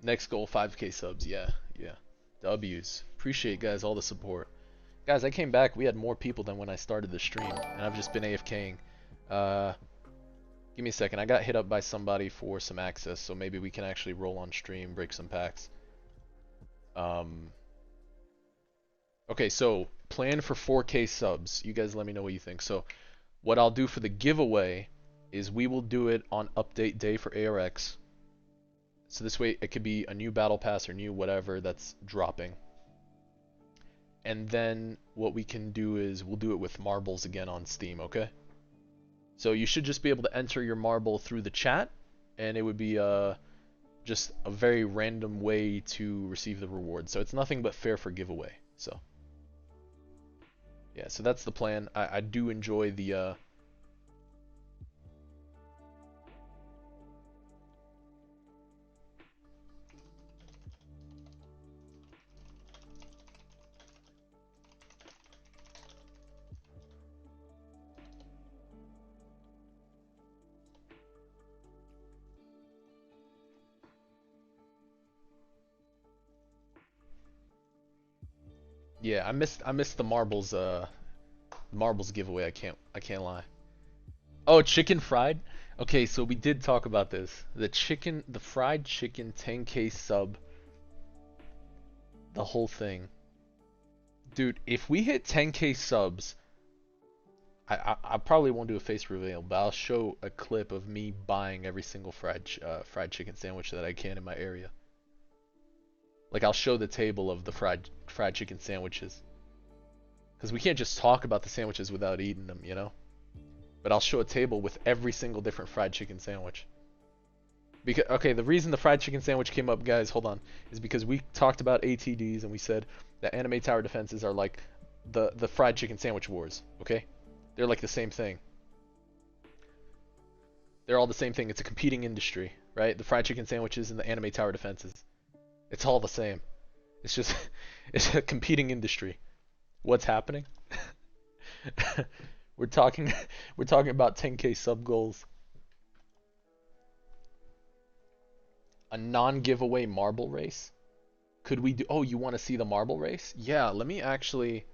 Next goal, 5K subs. Yeah, yeah. W's. Appreciate guys all the support. Guys, I came back. We had more people than when I started the stream, and I've just been AFKing. Uh, Give me a second. I got hit up by somebody for some access, so maybe we can actually roll on stream, break some packs. Okay, so plan for 4K subs. You guys let me know what you think. So what I'll do for the giveaway is we will do it on update day for ARX. So this way it could be a new battle pass or new whatever that's dropping. And then what we can do is we'll do it with marbles again on Steam, okay? So you should just be able to enter your marble through the chat, and it would be just a very random way to receive the reward. So it's nothing but fair for giveaway. So yeah, so that's the plan. I do enjoy the yeah, I missed the marbles giveaway. I can't lie. Oh, chicken fried? Okay, so we did talk about this. The fried chicken 10K sub, the whole thing. Dude, if we hit 10K subs, I probably won't do a face reveal, but I'll show a clip of me buying every single fried chicken sandwich that I can in my area. Like I'll show the table of the fried chicken sandwiches. Because we can't just talk about the sandwiches without eating them, you know? But I'll show a table with every single different fried chicken sandwich. Because okay, the reason the fried chicken sandwich came up, guys, hold on, is because we talked about ATDs and we said that anime tower defenses are like the fried chicken sandwich wars, okay? They're like the same thing. They're all the same thing. It's a competing industry, right? The fried chicken sandwiches and the anime tower defenses. It's all the same. It's just it's a competing industry. What's happening? we're talking we're talking about 10K sub goals. A non-giveaway marble race? Could we do? Oh, you want to see the marble race? Yeah, let me actually.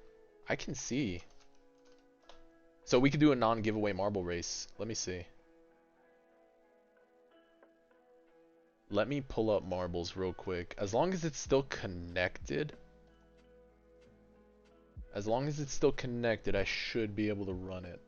I can see. So we could do a non-giveaway marble race. Let me see. Let me pull up marbles real quick. As long as it's still connected. As long as it's still connected, I should be able to run it.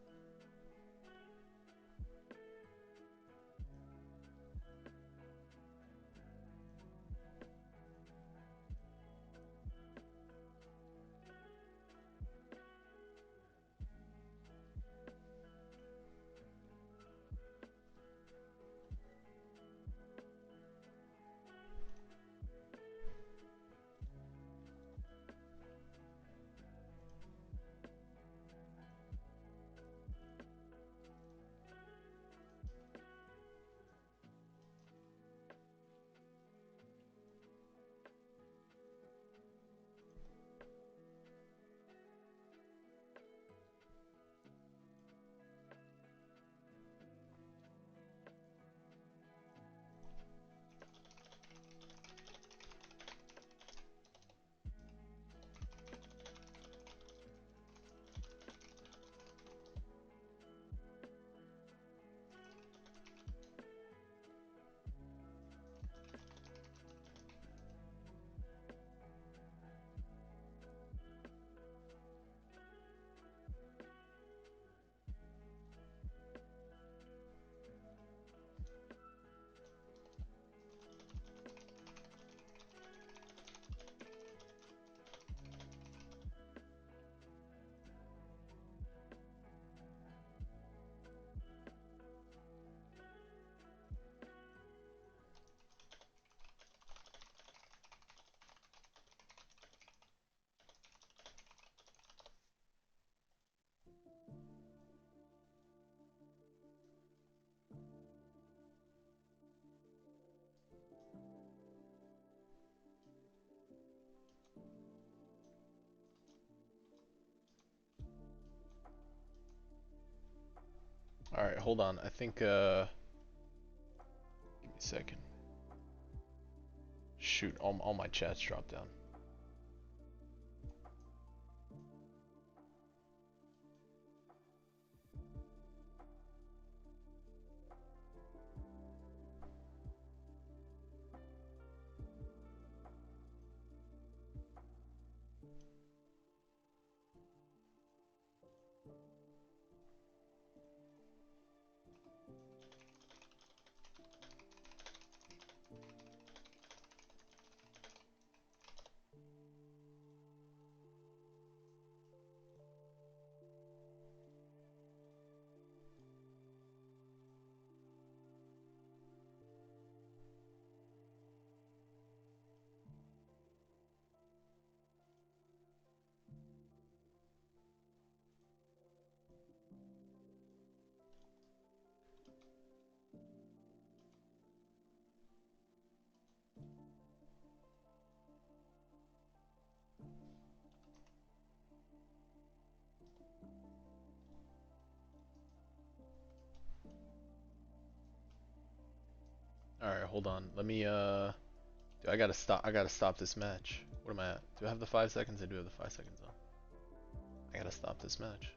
All right, hold on. I think give me a second. Shoot, all my chats dropped down. All right, hold on. Let me I gotta stop this match. What am I at? Do I have the 5 seconds? I do have the 5 seconds on. I gotta stop this match.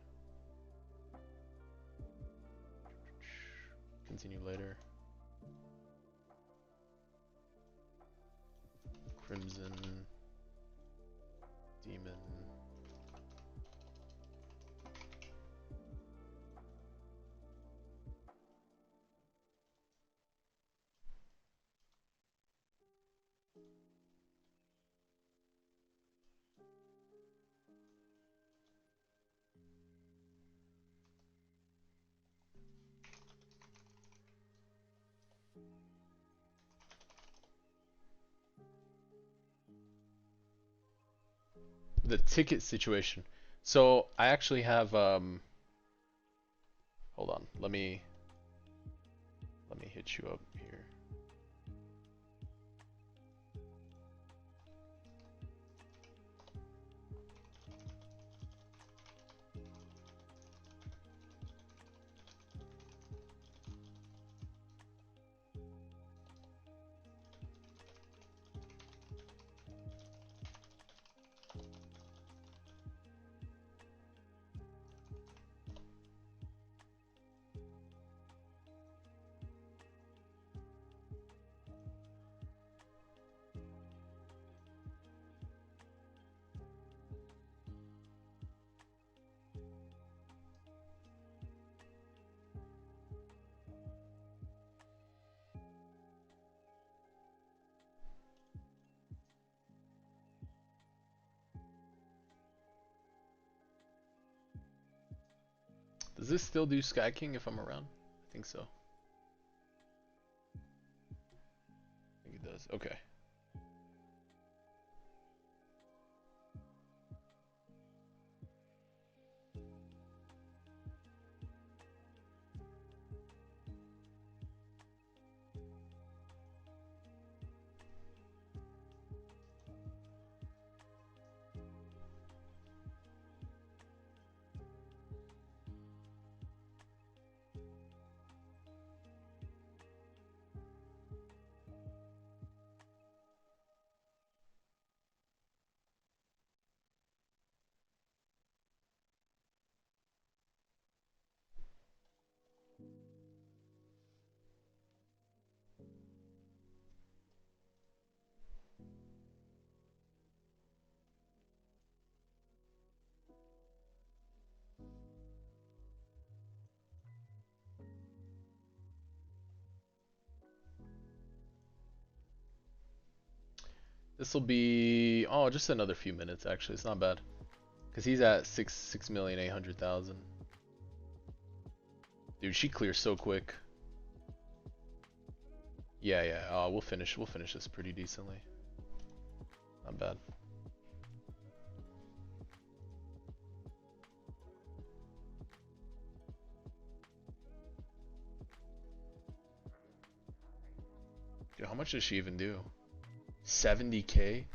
Continue later. Crimson. Demon. The ticket situation. So I actually have hold on. Let me hit you up here. Does this still do Sky King if I'm around? I think so. I think it does. Okay. This will be just another few minutes actually. It's not bad. Cause he's at 6,800,000. Dude, she clears so quick. Yeah, yeah. We'll finish this pretty decently. Not bad. Dude, how much does she even do? 70k?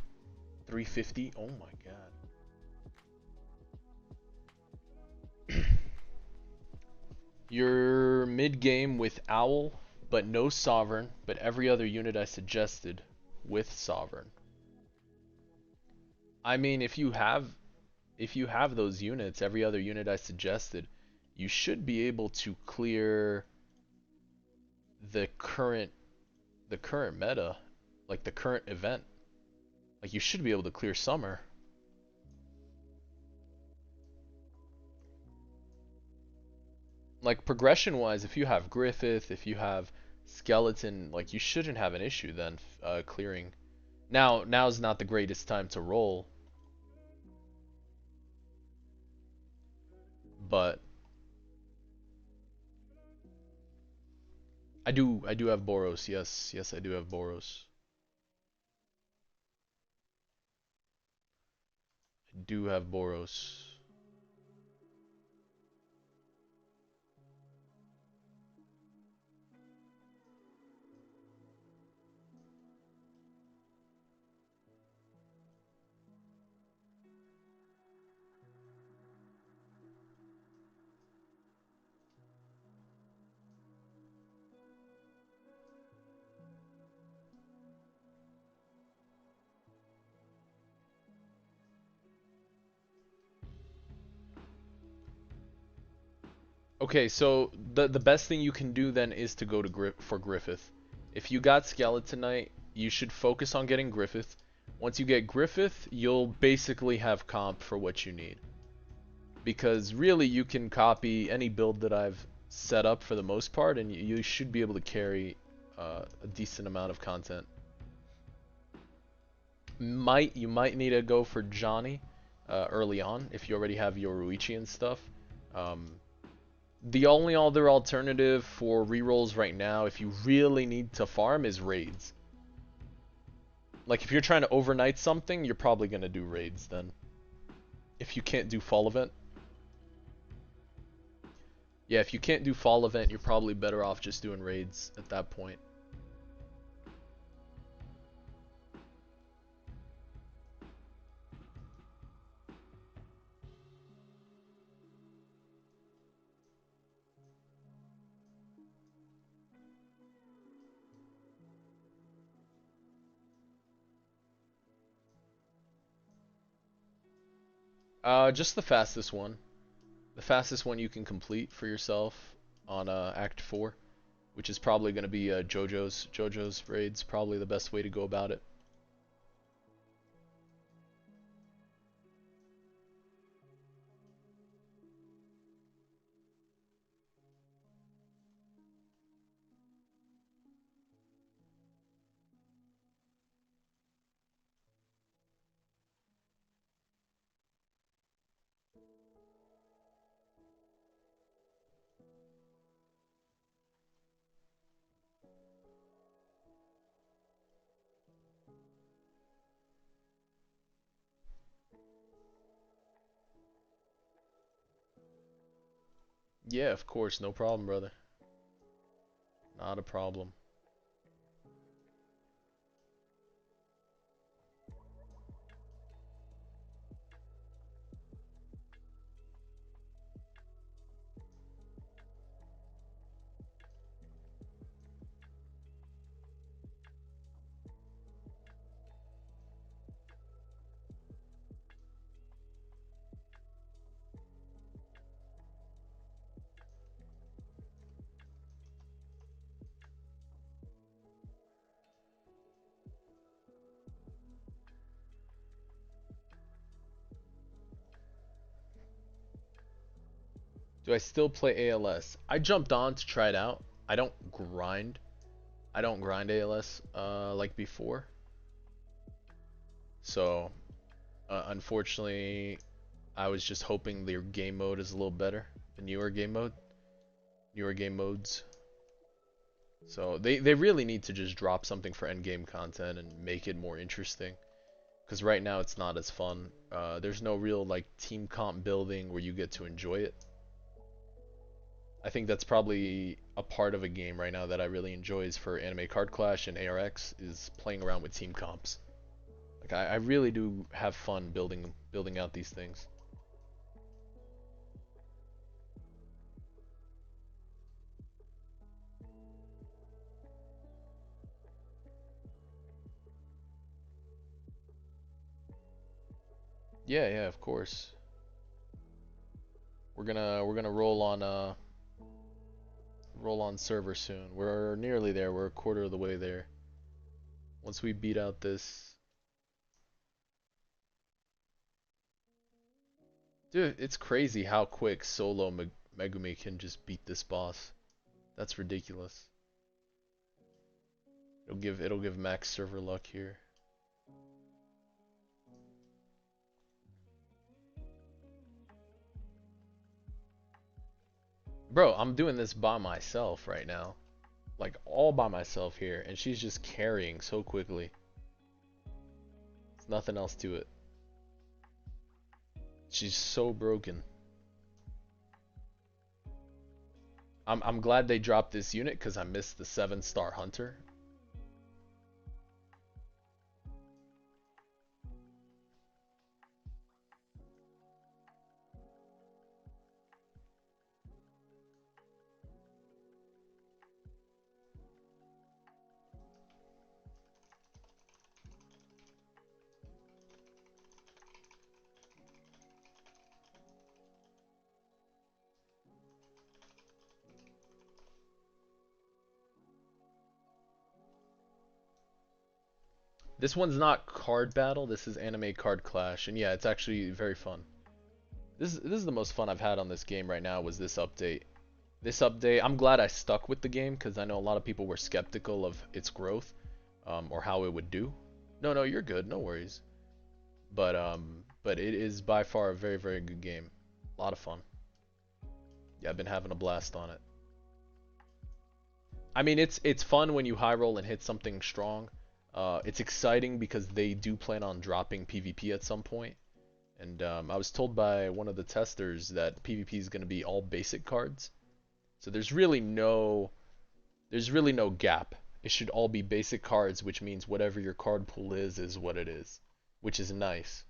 350? Oh my god. You're You're mid-game with Owl, but no Sovereign, but every other unit I suggested with Sovereign. I mean, if you have those units, every other unit I suggested, you should be able to clear the current meta, like the current event. Like you should be able to clear summer. Like progression wise, if you have Griffith, if you have Skeleton, like you shouldn't have an issue then clearing. Now's not the greatest time to roll, but I do have Boros. Yes, I do have Boros. I do have Boros. Okay, so the best thing you can do then is to go to for Griffith. If you got Skeletonite, you should focus on getting Griffith. Once you get Griffith, you'll basically have comp for what you need. Because really you can copy any build that I've set up for the most part, and you should be able to carry a decent amount of content. You might need to go for Johnny early on if you already have Yoruichi and stuff. Um, The only other alternative for rerolls right now, if you really need to farm, is raids. Like, if you're trying to overnight something, you're probably going to do raids then. If you can't do fall event. Yeah, if you can't do fall event, you're probably better off just doing raids at that point. Just the fastest one. The fastest one you can complete for yourself on Act 4, which is probably going to be JoJo's. JoJo's raid's probably the best way to go about it. Yeah, of course, no problem, brother. Not a problem. Do I still play ALS? I jumped on to try it out. I don't grind. I don't grind ALS like before. So, unfortunately, I was just hoping their game mode is a little better. The newer game modes. So they really need to just drop something for end game content and make it more interesting. Because right now it's not as fun. There's no real like team comp building where you get to enjoy it. I think that's probably a part of a game right now that I really enjoy is for Anime Card Clash and ARX is playing around with team comps. Like I really do have fun building out these things. Yeah, yeah, of course. We're gonna roll on server soon. We're nearly there. We're a quarter of the way there. Once we beat out this, dude, it's crazy how quick solo Megumi can just beat this boss. That's ridiculous. It'll give max server luck here. Bro, I'm doing this by myself right now. Like all by myself here, and she's just carrying so quickly. There's nothing else to it. She's so broken. I'm glad they dropped this unit because I missed the 7-star hunter. This one's not card battle, this is anime card clash, and yeah, it's actually very fun. This is the most fun I've had on this game right now was this update. This update, I'm glad I stuck with the game because I know a lot of people were skeptical of its growth, or how it would do. No, no, you're good, no worries. But it is by far a very, very good game. A lot of fun. Yeah, I've been having a blast on it. I mean, it's fun when you high roll and hit something strong. It's exciting because they do plan on dropping PvP at some point. And I was told by one of the testers that PvP is going to be all basic cards. So there's really no gap. It should all be basic cards, which means whatever your card pool is what it is, which is nice.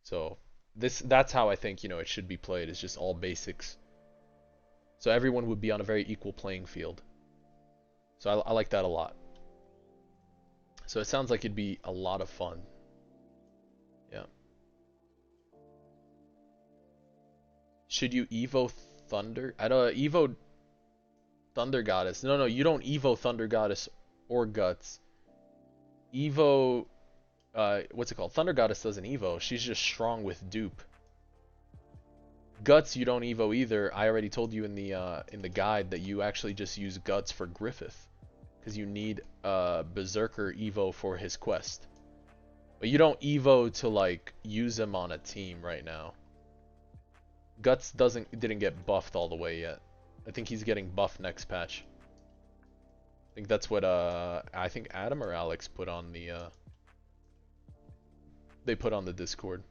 So that's how I think, it should be played. It's just all basics. So everyone would be on a very equal playing field. So I like that a lot. So it sounds like it'd be a lot of fun. Yeah. Should you Evo Thunder? I don't Evo Thunder Goddess. No, no, you don't Evo Thunder Goddess or Guts. Evo, what's it called? Thunder Goddess doesn't Evo. She's just strong with dupe. Guts, you don't Evo either. I already told you in the guide that you actually just use Guts for Griffith, because you need Berserker Evo for his quest. But you don't Evo to like use him on a team right now. Guts didn't get buffed all the way yet. I think he's getting buffed next patch. I think that's what I think Adam or Alex put on the they put on the Discord.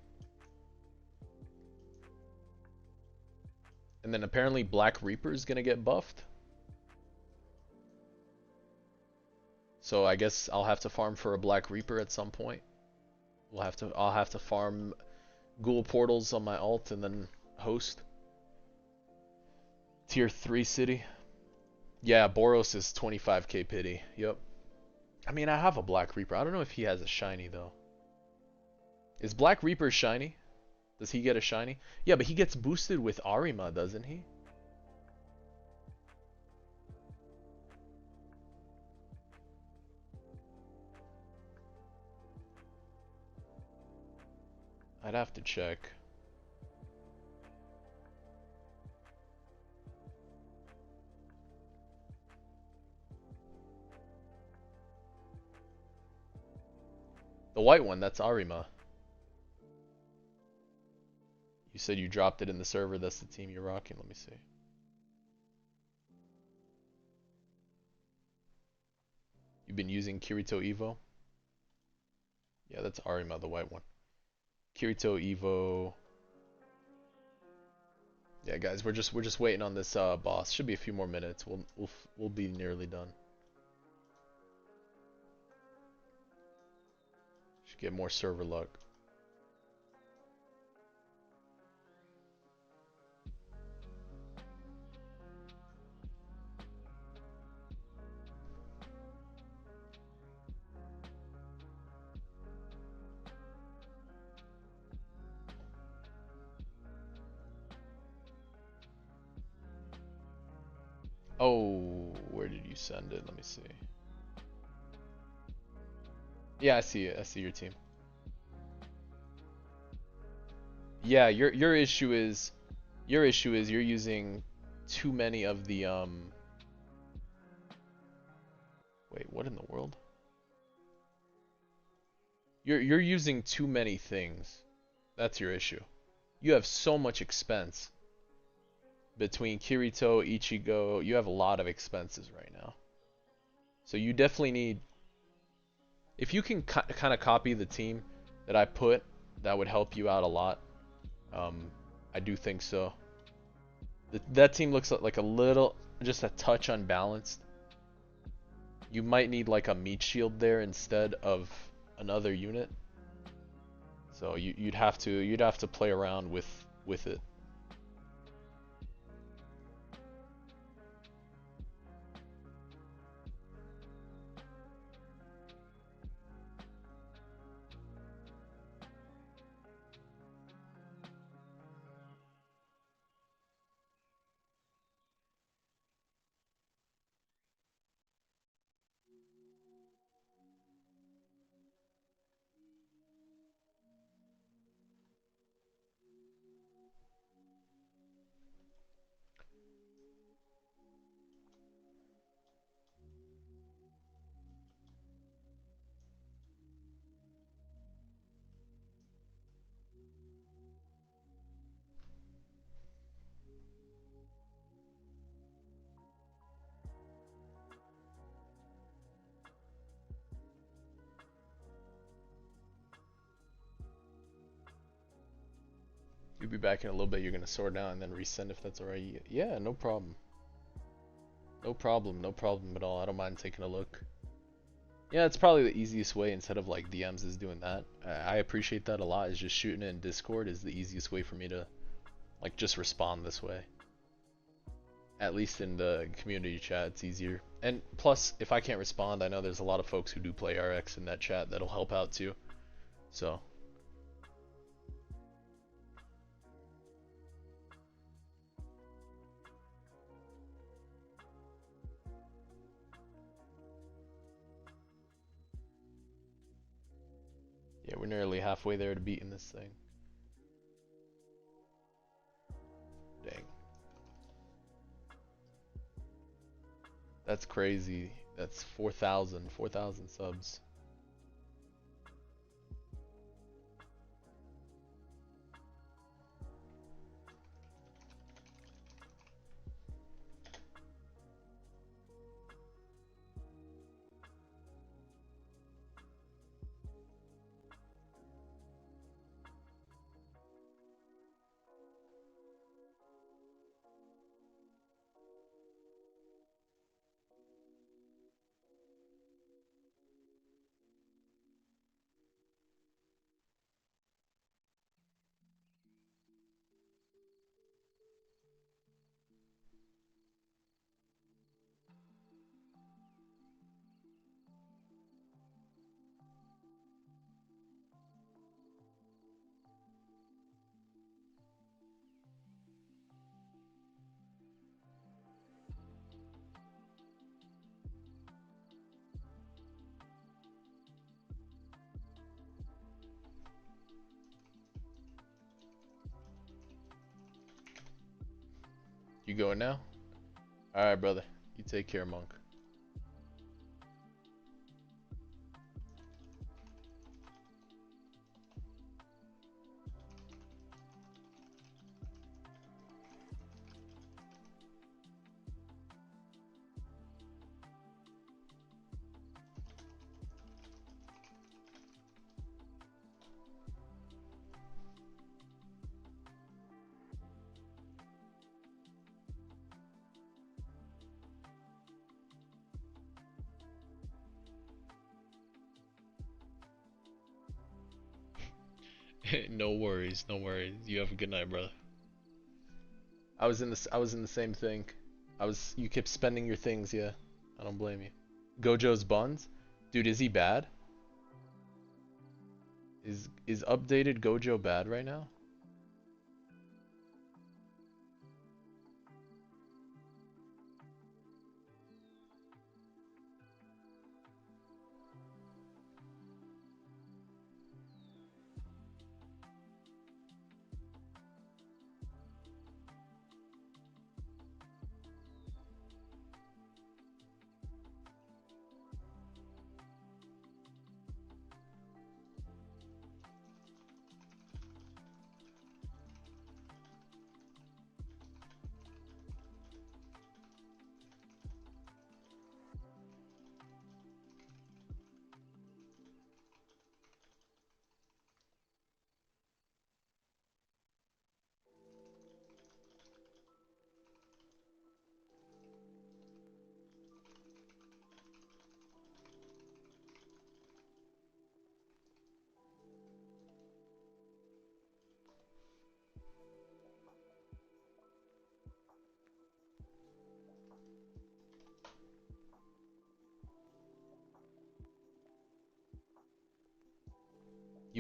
And then apparently Black Reaper is gonna get buffed. So I guess I'll have to farm for a Black Reaper at some point. I'll have to farm ghoul portals on my alt and then host. Tier 3 city. Yeah, Boros is 25k pity. Yep. I mean, I have a Black Reaper. I don't know if he has a shiny though. Is Black Reaper shiny? Does he get a shiny? Yeah, but he gets boosted with Arima, doesn't he? I'd have to check. The white one, that's Arima. You said you dropped it in the server. That's the team you're rocking. Let me see. You've been using Kirito Evo? Yeah, that's Arima, the white one. Kirito Evo. Yeah, guys, we're just waiting on this boss. Should be a few more minutes. We'll be nearly done. Should get more server luck. Oh, where did you send it? Let me see. Yeah, I see it. I see your team. Yeah, your issue is you're using too many of the wait, what in the world? You're using too many things. That's your issue. You have so much expense between Kirito, Ichigo. You have a lot of expenses right now. So you definitely need, if you can kind of copy the team that I put, that would help you out a lot. Um, I do think so. That team looks like a little, just a touch unbalanced. You might need like a meat shield there instead of another unit. So you'd have to play around with it. You'll be back in a little bit. You're gonna sort out and then resend if that's alright. Yeah, no problem. No problem. No problem at all. I don't mind taking a look. Yeah, it's probably the easiest way instead of like DMs is doing that. I appreciate that a lot. Is just shooting it in Discord is the easiest way for me to like just respond this way. At least in the community chat, it's easier. And plus, if I can't respond, I know there's a lot of folks who do play RX in that chat that'll help out too. So. Yeah, we're nearly halfway there to beating this thing. Dang. That's crazy. That's 4,000 subs. You going now? Alright, brother. You take care, Monk. No worries, no worries. You have a good night, brother. I was in the same thing. You kept spending your things, yeah. I don't blame you. Gojo's buns? Dude, is he bad? Is updated Gojo bad right now?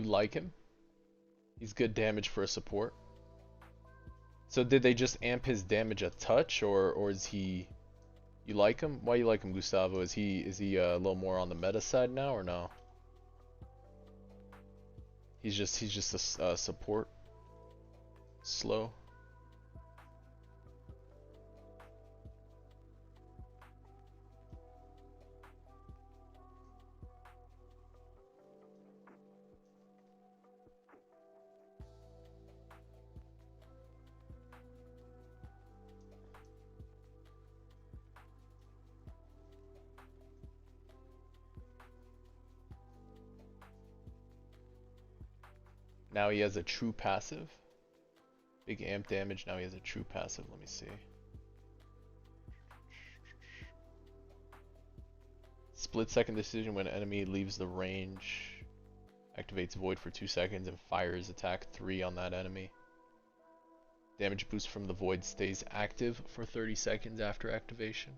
You like him? He's good damage for a support. So did they just amp his damage a touch, or is he? You like him? Why you like him, Gustavo? Is he a little more on the meta side now, or no? He's just a support. Slow. Now he has a true passive. Big amp damage. Now he has a true passive. Let me see. Split second decision when enemy leaves the range. Activates void for 2 seconds and fires attack 3 on that enemy. Damage boost from the void stays active for 30 seconds after activation.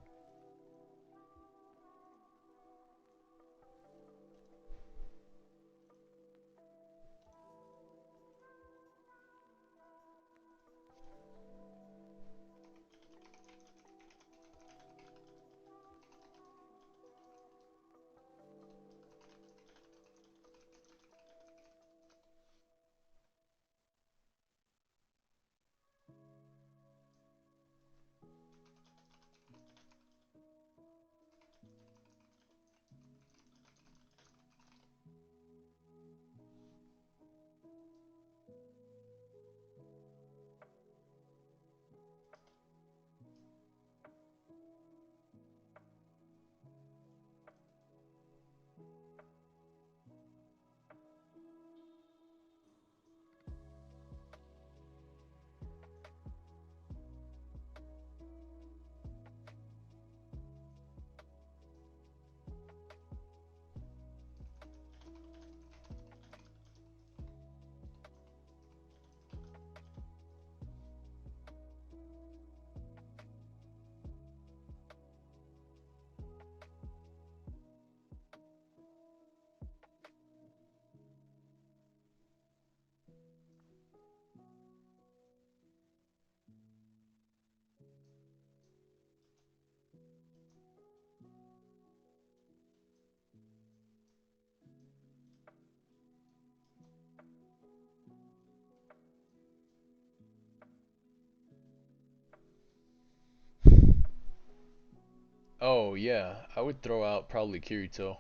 Oh yeah, I would throw out probably Kirito.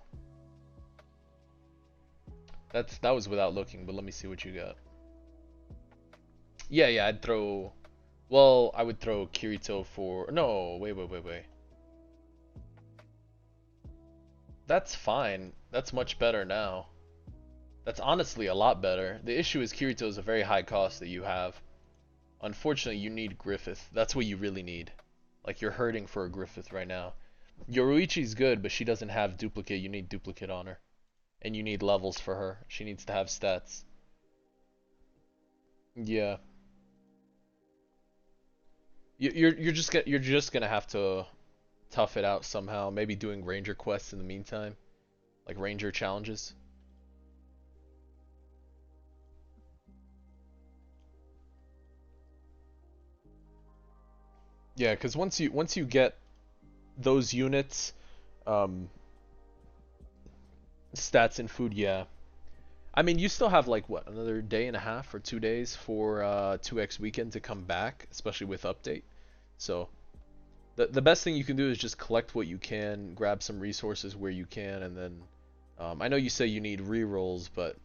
That was without looking, but let me see what you got. Yeah, I'd throw. Well, I would throw Kirito for. No, wait. That's fine. That's much better now. That's honestly a lot better. The issue is Kirito is a very high cost that you have. Unfortunately, you need Griffith. That's what you really need. Like, you're hurting for a Griffith right now. Yoruichi's good, but she doesn't have duplicate. You need duplicate on her. And you need levels for her. She needs to have stats. Yeah. You're just gonna have to tough it out somehow. Maybe doing ranger quests in the meantime, like ranger challenges. Yeah, because once you get those units, um, stats and food, yeah. I mean, you still have like what, another day and a half or 2 days for 2x weekend to come back, especially with update. So the best thing you can do is just collect what you can, grab some resources where you can, and then I know you say you need rerolls, but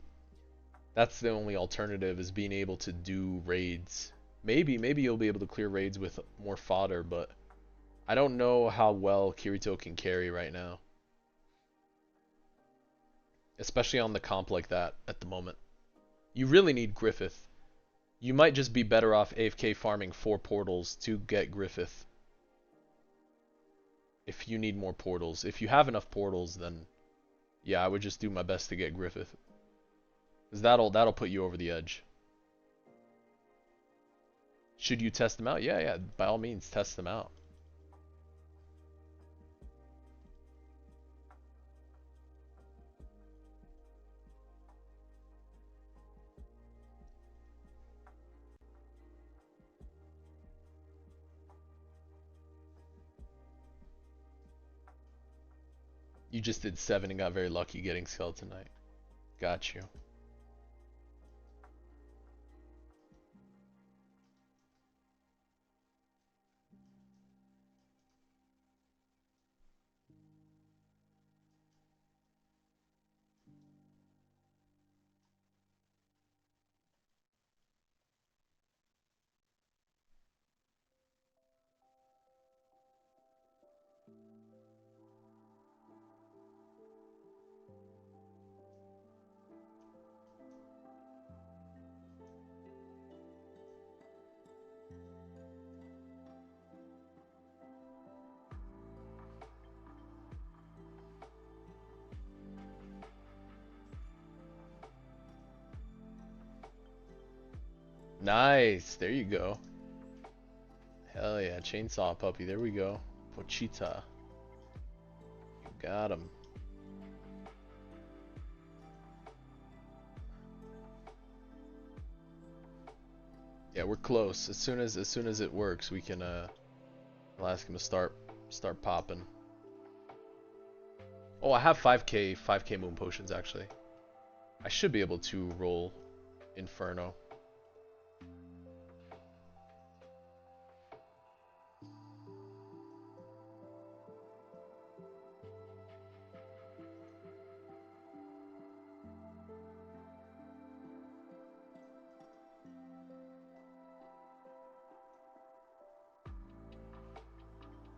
that's the only alternative is being able to do raids. Maybe you'll be able to clear raids with more fodder, but I don't know how well Kirito can carry right now, especially on the comp like that at the moment. You really need Griffith. You might just be better off AFK farming 4 portals to get Griffith. If you need more portals. If you have enough portals, then yeah, I would just do my best to get Griffith. Because that'll put you over the edge. Should you test them out? Yeah, by all means, test them out. You just did 7 and got very lucky getting Skeleton Knight. Got you. Nice. There you go. Hell yeah. Chainsaw puppy. There we go. Pochita. You got him. Yeah, we're close. As soon as it works, we can I'll ask him to start popping. Oh, I have 5k moon potions actually. I should be able to roll Inferno.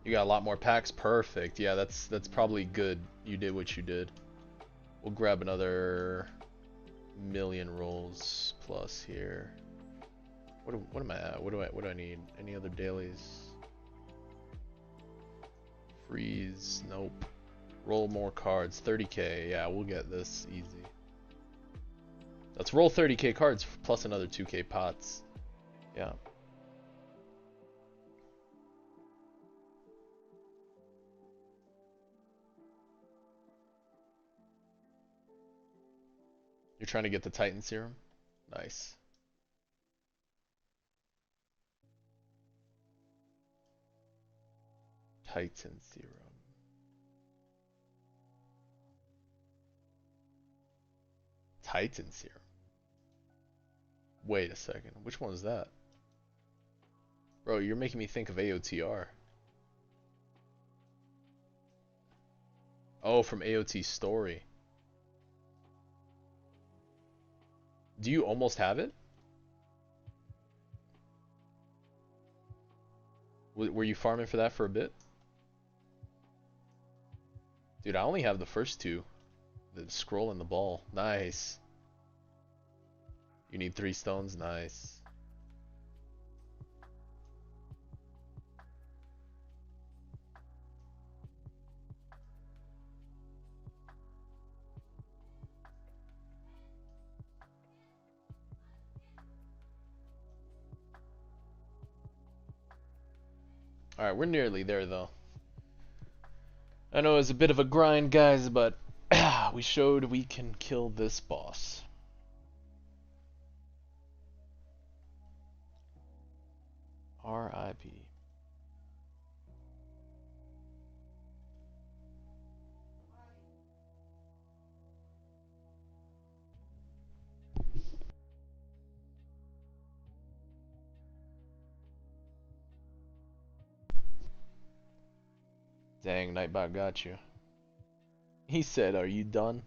You got a lot more packs? Perfect. Yeah, that's probably good. You did what you did. We'll grab another million rolls plus here. What am I at? What do I need? Any other dailies? Freeze. Nope. Roll more cards. 30k. Yeah, we'll get this easy. Let's roll 30k cards plus another 2k pots. Yeah. You're trying to get the Titan Serum? Nice. Titan Serum. Titan Serum. Wait a second. Which one is that? Bro, you're making me think of AOTR. Oh, from AOT Story. Do you almost have it? Were you farming for that for a bit? Dude, I only have the first two. The scroll and the ball. Nice. You need 3 stones? Nice. Alright, we're nearly there though. I know it's a bit of a grind, guys, but we showed we can kill this boss. R.I.P. Dang, Nightbot got you. He said, "Are you done?"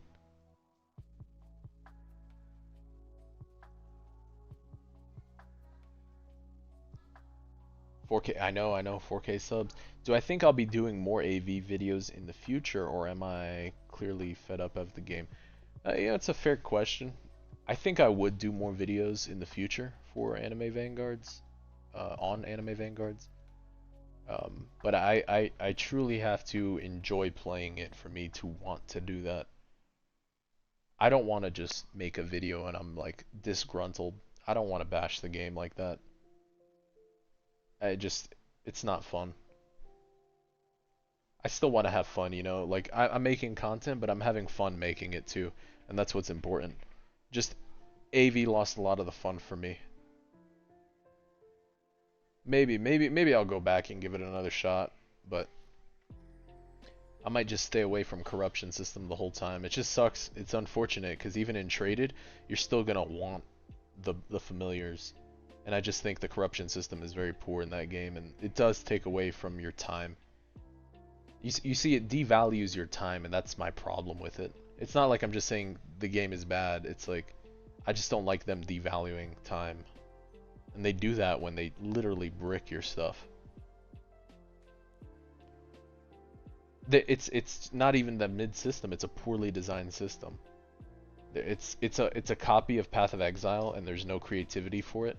"4K, I know, 4K subs. Do I think I'll be doing more AV videos in the future, or am I clearly fed up of the game?" Yeah, it's a fair question. I think I would do more videos in the future for Anime Vanguards, on Anime Vanguards. But I truly have to enjoy playing it for me to want to do that. I don't want to just make a video and I'm like disgruntled. I don't want to bash the game like that. It's not fun. I still want to have fun, you know? Like, I'm making content, but I'm having fun making it too. And that's what's important. Just, AV lost a lot of the fun for me. Maybe I'll go back and give it another shot, but I might just stay away from corruption system the whole time. It just sucks. It's unfortunate because even in traded, you're still gonna want the familiars. And I just think the corruption system is very poor in that game, and it does take away from your time. You see, it devalues your time, and that's my problem with it. It's not like I'm just saying the game is bad. It's like I just don't like them devaluing time. And they do that when they literally brick your stuff. It's not even the mid system, it's a poorly designed system. It's a copy of Path of Exile, and there's no creativity for it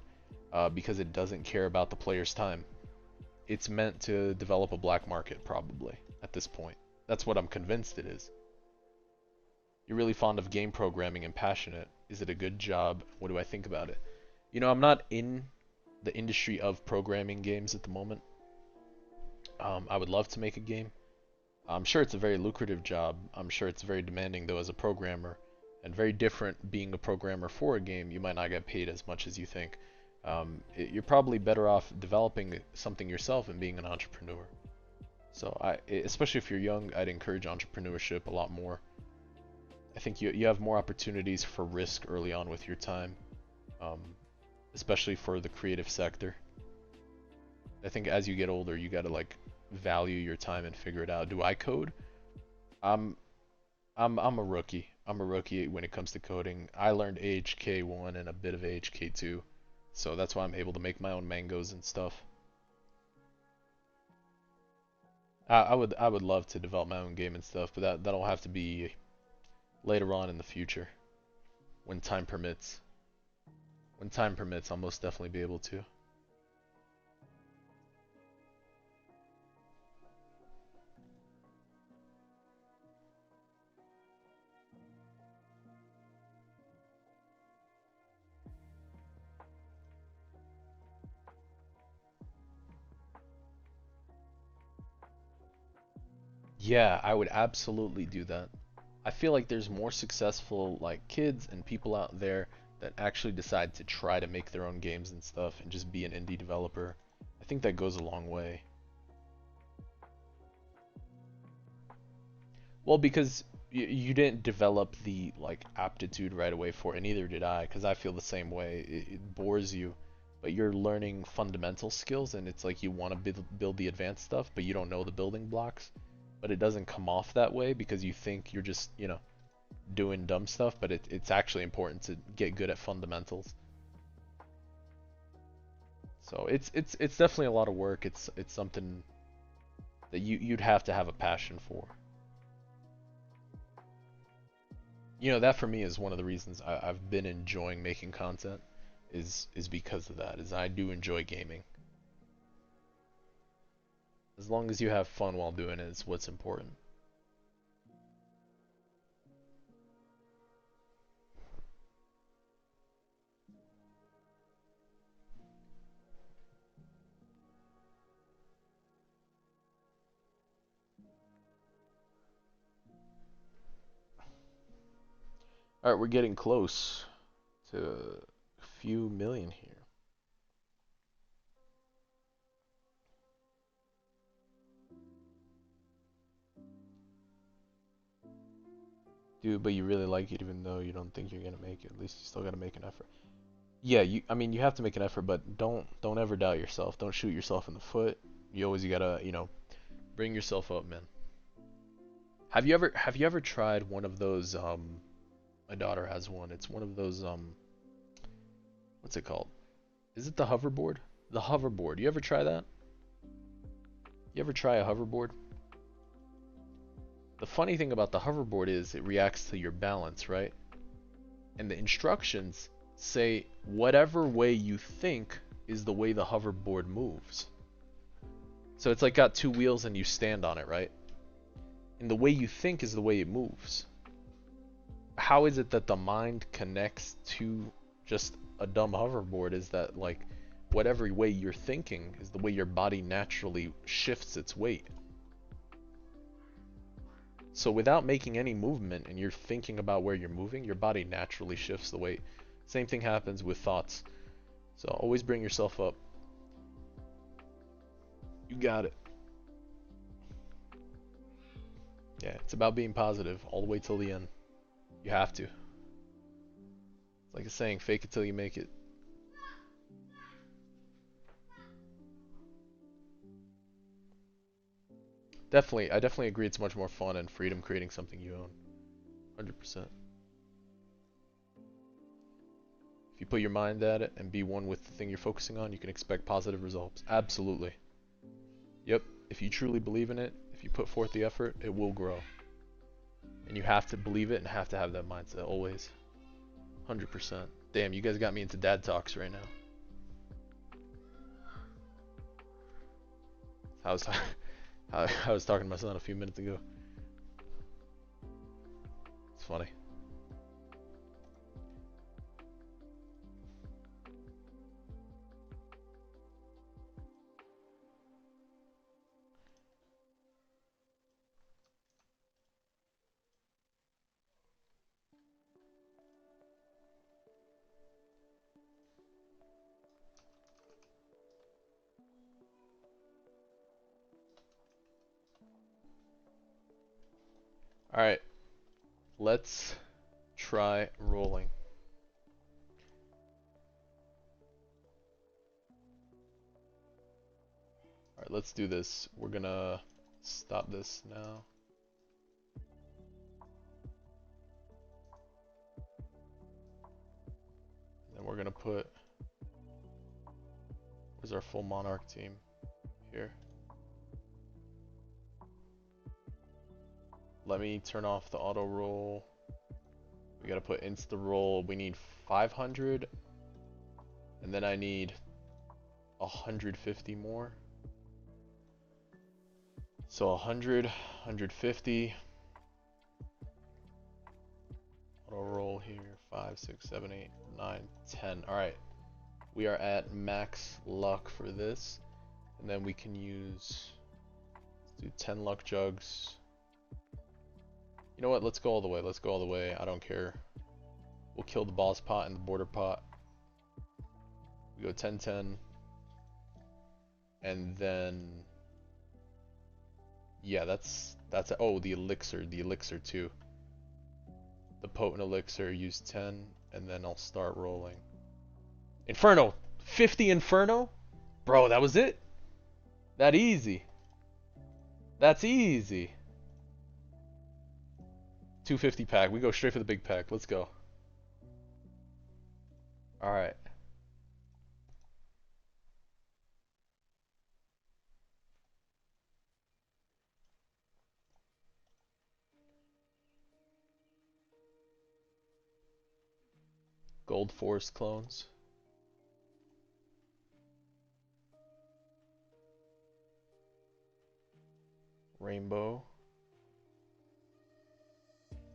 because it doesn't care about the player's time. It's meant to develop a black market, probably, at this point. That's what I'm convinced it is. You're really fond of game programming and passionate. Is it a good job? What do I think about it? You know, I'm not in the industry of programming games at the moment. I would love to make a game. I'm sure it's a very lucrative job. I'm sure it's very demanding, though, as a programmer. And very different being a programmer for a game. You might not get paid as much as you think. You're probably better off developing something yourself and being an entrepreneur. So, especially if you're young, I'd encourage entrepreneurship a lot more. I think you have more opportunities for risk early on with your time, especially for the creative sector. I think as you get older, you gotta like value your time and figure it out. Do I code? I'm a rookie. I'm a rookie when it comes to coding. I learned AHK1 and a bit of AHK2, so that's why I'm able to make my own mangoes and stuff. I would love to develop my own game and stuff, but that'll have to be later on in the future, when time permits. When time permits, I'll most definitely be able to. Yeah, I would absolutely do that. I feel like there's more successful like kids and people out there that actually decide to try to make their own games and stuff and just be an indie developer. I think that goes a long way. Well, because you didn't develop the like aptitude right away for it, and neither did I, because I feel the same way. It bores you, but you're learning fundamental skills, and it's like you want to build the advanced stuff, but you don't know the building blocks. But it doesn't come off that way because you think you're just, doing dumb stuff, but it's actually important to get good at fundamentals. So it's definitely a lot of work. It's something that you'd have a passion for. That for me is one of the reasons I've been enjoying making content is because of that. Is I do enjoy gaming. As long as you have fun while doing it is what's important. Alright, we're getting close to a few million here. Dude, but you really like it even though you don't think you're gonna make it. At least you still gotta make an effort. Yeah, I mean you have to make an effort, but don't ever doubt yourself. Don't shoot yourself in the foot. You gotta, bring yourself up, man. Have you ever tried one of those my daughter has one. It's one of those what's it called? Is it the hoverboard? The hoverboard. You ever try that? You ever try a hoverboard? The funny thing about the hoverboard is it reacts to your balance, right? And the instructions say whatever way you think is the way the hoverboard moves. So it's like got two wheels and you stand on it, right? And the way you think is the way it moves. How is it that the mind connects to just a dumb hoverboard? Is that like whatever way you're thinking is the way your body naturally shifts its weight? So without making any movement and you're thinking about where you're moving, your body naturally shifts the weight. Same thing happens with thoughts. So always bring yourself up. You got it. Okay, it's about being positive all the way till the end. You have to. It's like a saying, fake it till you make it. Definitely, I definitely agree it's much more fun and freedom creating something you own. 100%. If you put your mind at it and be one with the thing you're focusing on, you can expect positive results. Absolutely. Yep, if you truly believe in it, if you put forth the effort, it will grow. And you have to believe it and have to have that mindset always. 100%. Damn, you guys got me into dad talks right now. I was talking to my son a few minutes ago. It's funny. Alright, let's try rolling. Alright, let's do this. We're gonna stop this now. And we're gonna put, where's our full monarch team? Here. Let me turn off the auto roll. We gotta put insta roll. We need 500. And then I need 150 more. So 100, 150. Auto roll here. 5, 6, 7, 8, 9, 10. Alright. We are at max luck for this. And then we can use, let's do 10 luck jugs. You know what? Let's go all the way. Let's go all the way. I don't care. We'll kill the boss pot and the border pot. We go 10, 10. And then, yeah, that's oh, the elixir too. The potent elixir, use 10, and then I'll start rolling. Inferno! 50 Inferno? Bro, that was it? That easy. That's easy. 250 pack. We go straight for the big pack. Let's go. Alright. Gold Forest clones. Rainbow.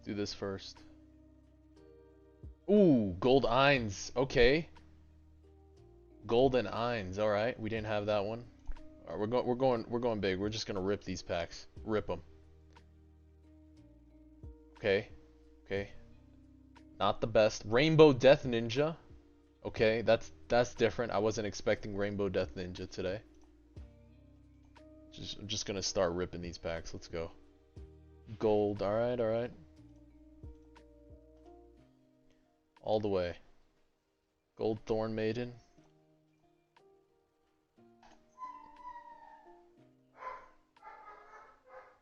Do this first. Ooh, gold Eins. Okay. Golden Eins. All right, we didn't have that one. All right, we're going big. We're just gonna rip these packs. Rip them. Okay. Okay. Not the best. Rainbow Death Ninja. Okay, that's different. I wasn't expecting Rainbow Death Ninja today. I'm just gonna start ripping these packs. Let's go. Gold. All right. All right. All the way. Gold Thorn Maiden.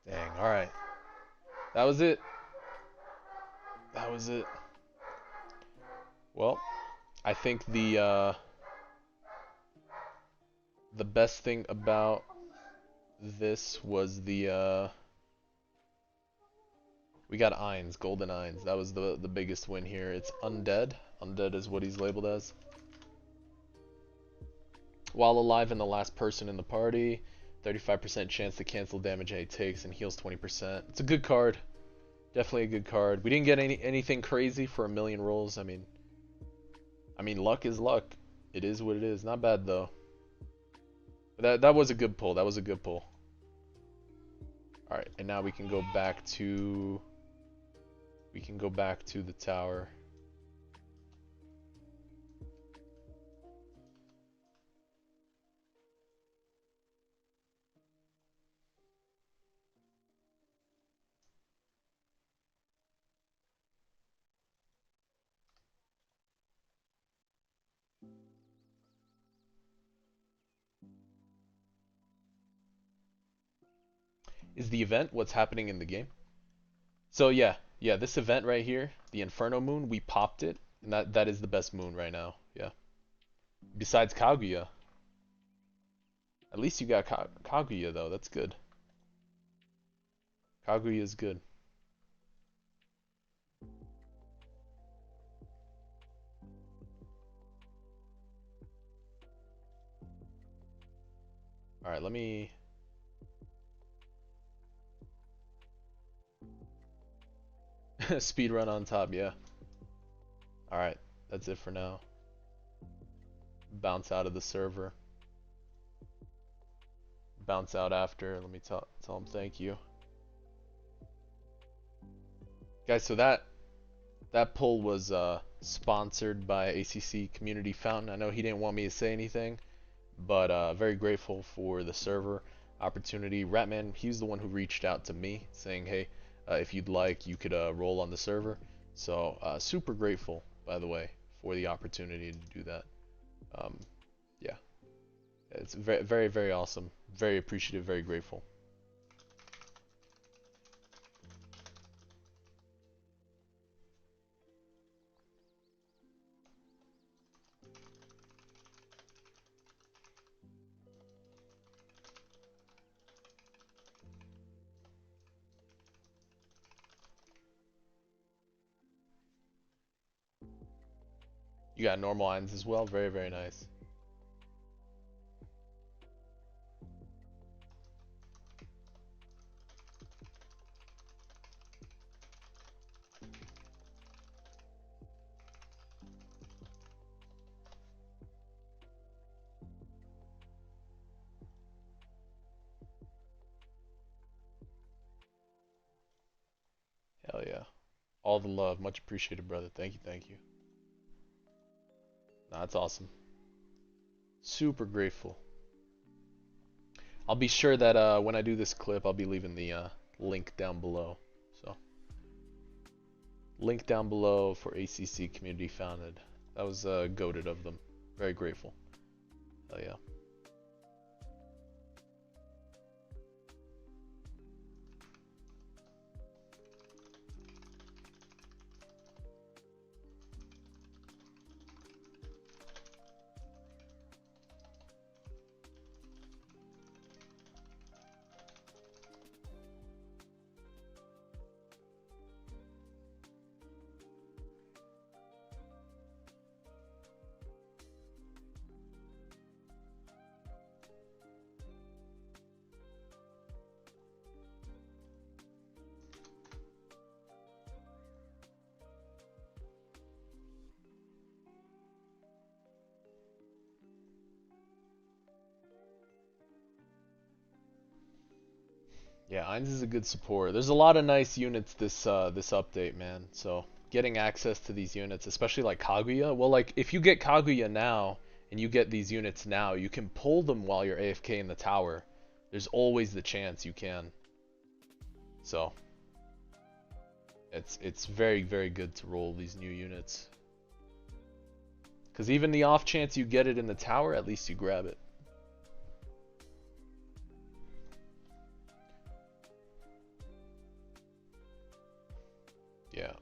Dang, alright. That was it. That was it. Well, I think the best thing about this was the we got Eins, Golden Eins. That was the biggest win here. It's undead. Undead is what he's labeled as. While alive and the last person in the party, 35% chance to cancel damage he takes and heals 20%. It's a good card. Definitely a good card. We didn't get anything crazy for a million rolls. I mean luck is luck. It is what it is. Not bad though. But that was a good pull. That was a good pull. All right, and now we can go back to the tower. Is the event what's happening in the game? So yeah, yeah, this event right here, the Inferno Moon, we popped it, and that is the best moon right now. Yeah. Besides Kaguya. At least you got Kaguya though. That's good. Kaguya is good. All right, let me. Speed run on top. Yeah. All right, that's it for now. Bounce out of the server. Bounce out after. Let me tell him thank you, guys. So that poll was sponsored by ACC Community Fountain. I know he didn't want me to say anything, but very grateful for the server opportunity. Ratman, he was the one who reached out to me saying, hey, if you'd like, you could roll on the server. So super grateful, by the way, for the opportunity to do that. Yeah, it's very, very, very awesome. Very appreciative, very grateful. You got normal lines as well. Very, very nice. Hell yeah. All the love. Much appreciated, brother. Thank you, thank you. Nah, that's awesome. Super grateful. I'll be sure that when I do this clip, I'll be leaving the link down below. So, link down below for ACC Community Founded. That was goated of them. Very grateful. Oh yeah. Yeah, Ainz is a good support. There's a lot of nice units this update, man. So getting access to these units, especially like Kaguya. Well, like if you get Kaguya now and you get these units now, you can pull them while you're AFK in the tower. There's always the chance you can. So it's very, very good to roll these new units. Because even the off chance you get it in the tower, at least you grab it. Yeah.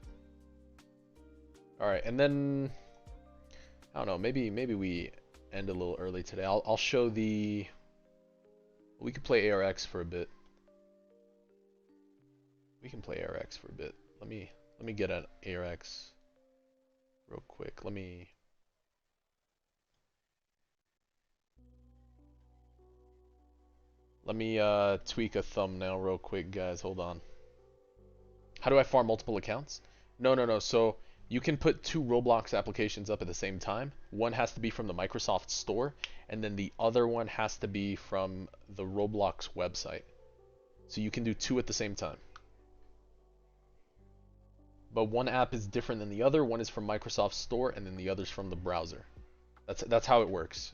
Alright, and then I don't know, maybe we end a little early today. I'll show the we could play ARX for a bit. We can play ARX for a bit. Let me get an ARX real quick. Let me tweak a thumbnail real quick, guys. Hold on. How do I farm multiple accounts? No. So you can put two Roblox applications up at the same time. One has to be from the Microsoft Store, and then the other one has to be from the Roblox website. So you can do two at the same time. But one app is different than the other. One is from Microsoft Store, and then the other's from the browser. That's how it works.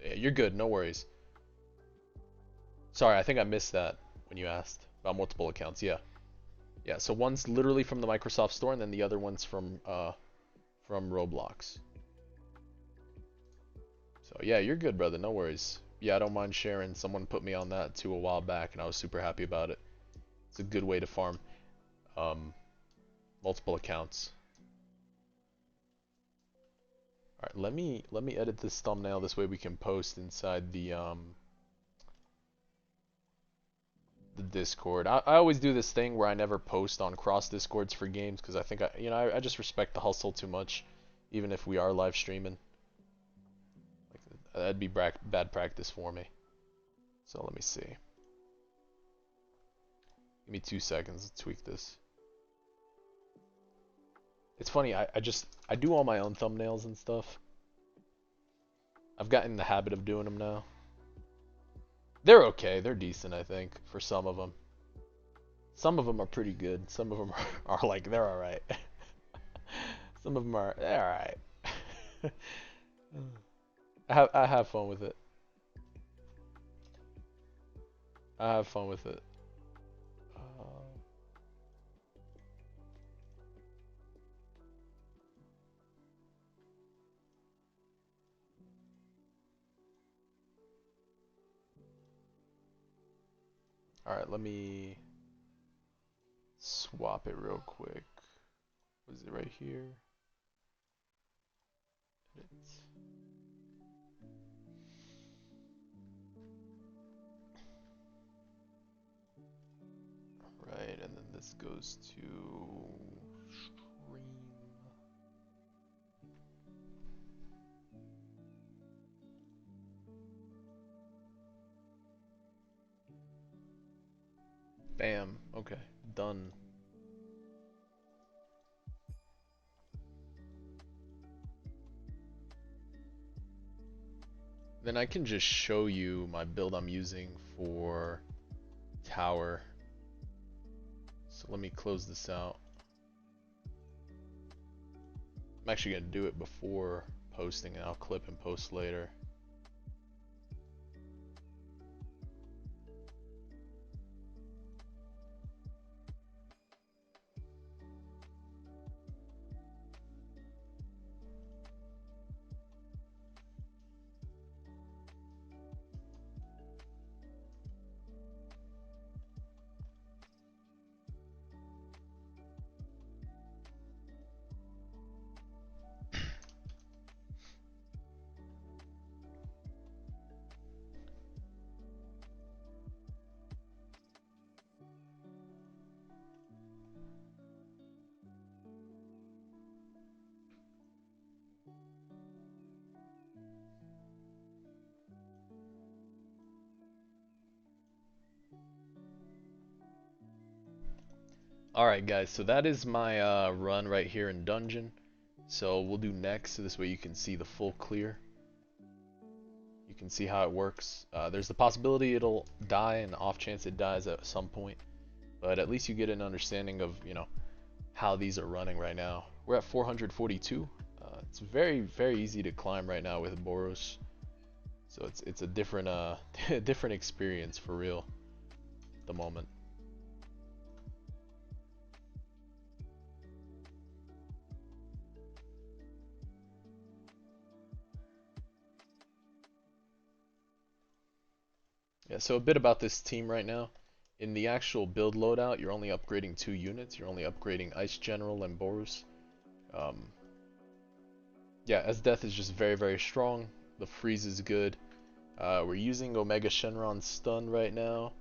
Yeah, you're good, no worries. Sorry, I think I missed that when you asked about multiple accounts. Yeah. Yeah, so one's literally from the Microsoft Store, and then the other one's from Roblox. So yeah, you're good, brother. No worries. Yeah, I don't mind sharing. Someone put me on that too a while back, and I was super happy about it. It's a good way to farm um, multiple accounts. All right, let me edit this thumbnail. This way we can post inside the Discord. I always do this thing where I never post on cross Discords for games because I think I just respect the hustle too much, even if we are live streaming. Like, that'd be bad practice for me. So let me see. Give me 2 seconds to tweak this. It's funny, I do all my own thumbnails and stuff. I've gotten in the habit of doing them now. They're okay. They're decent, I think, for some of them. Some of them are pretty good. Some of them are like, they're alright. Some of them are, they're alright. I have fun with it. I have fun with it. Alright, let me swap it real quick. Was it right here? It's... Right, and then this goes to stream. Bam. Okay, done. Then I can just show you my build I'm using for tower. So let me close this out. I'm actually going to do it before posting, and I'll clip and post later. Alright guys, so that is my run right here in dungeon. So we'll do next, so this way you can see the full clear. You can see how it works. There's the possibility it'll die, and off chance it dies at some point. But at least you get an understanding of, you know, how these are running right now. We're at 442. It's very, very easy to climb right now with Boros. So it's a different different experience for real at the moment. Yeah, so a bit about this team right now. In the actual build loadout, you're only upgrading 2 units. You're only upgrading Ice General and Boros. Yeah, as Death is just very, very strong. The freeze is good. We're using Omega Shenron Stun right now.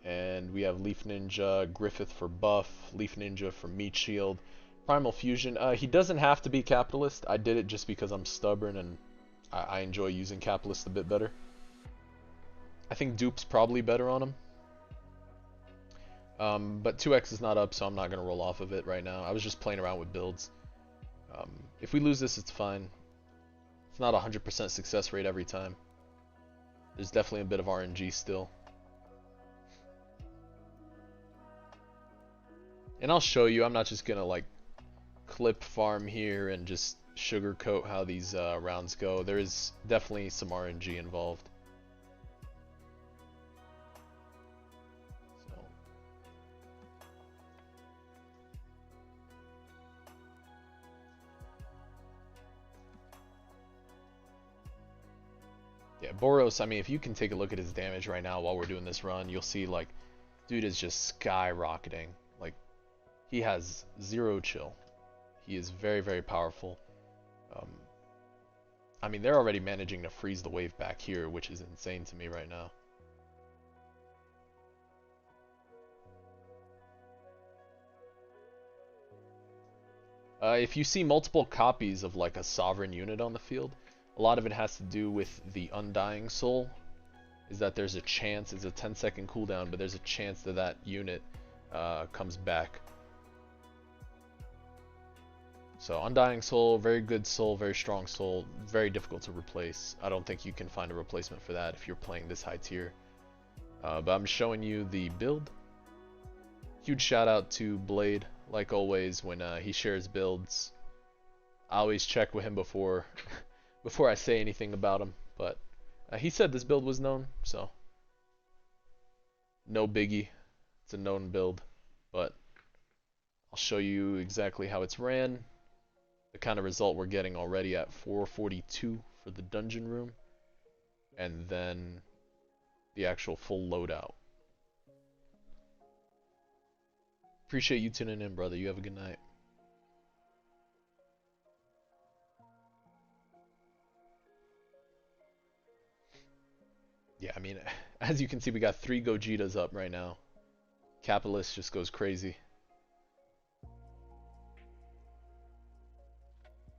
And we have Leaf Ninja, Griffith for buff, Leaf Ninja for meat shield, Primal Fusion. He doesn't have to be Capitalist. I did it just because I'm stubborn and I enjoy using Capitalist a bit better. I think Dupe's probably better on him. But 2x is not up, so I'm not going to roll off of it right now. I was just playing around with builds. If we lose this, it's fine. It's not a 100% success rate every time. There's definitely a bit of RNG still. And I'll show you, I'm not just going to like clip farm here and just sugarcoat how these rounds go. There is definitely some RNG involved. Yeah, Boros, I mean, if you can take a look at his damage right now while we're doing this run, you'll see, like, dude is just skyrocketing. Like, he has zero chill. He is very, very powerful. Um, I mean, they're already managing to freeze the wave back here, which is insane to me right now. If you see multiple copies of, like, a sovereign unit on the field, a lot of it has to do with the Undying Soul. Is that there's a chance, it's a 10-second cooldown, but there's a chance that that unit comes back. So Undying Soul, very good soul, very strong soul, very difficult to replace. I don't think you can find a replacement for that if you're playing this high tier. But I'm showing you the build. Huge shout out to Blade, like always, when he shares builds. I always check with him before before I say anything about him, but he said this build was known, so no biggie. It's a known build, but I'll show you exactly how it's ran, the kind of result we're getting already at 442 for the dungeon room, and then the actual full loadout. Appreciate you tuning in, brother. You have a good night. Yeah, I mean, as you can see, we got 3 Gojitas up right now. Capitalist just goes crazy.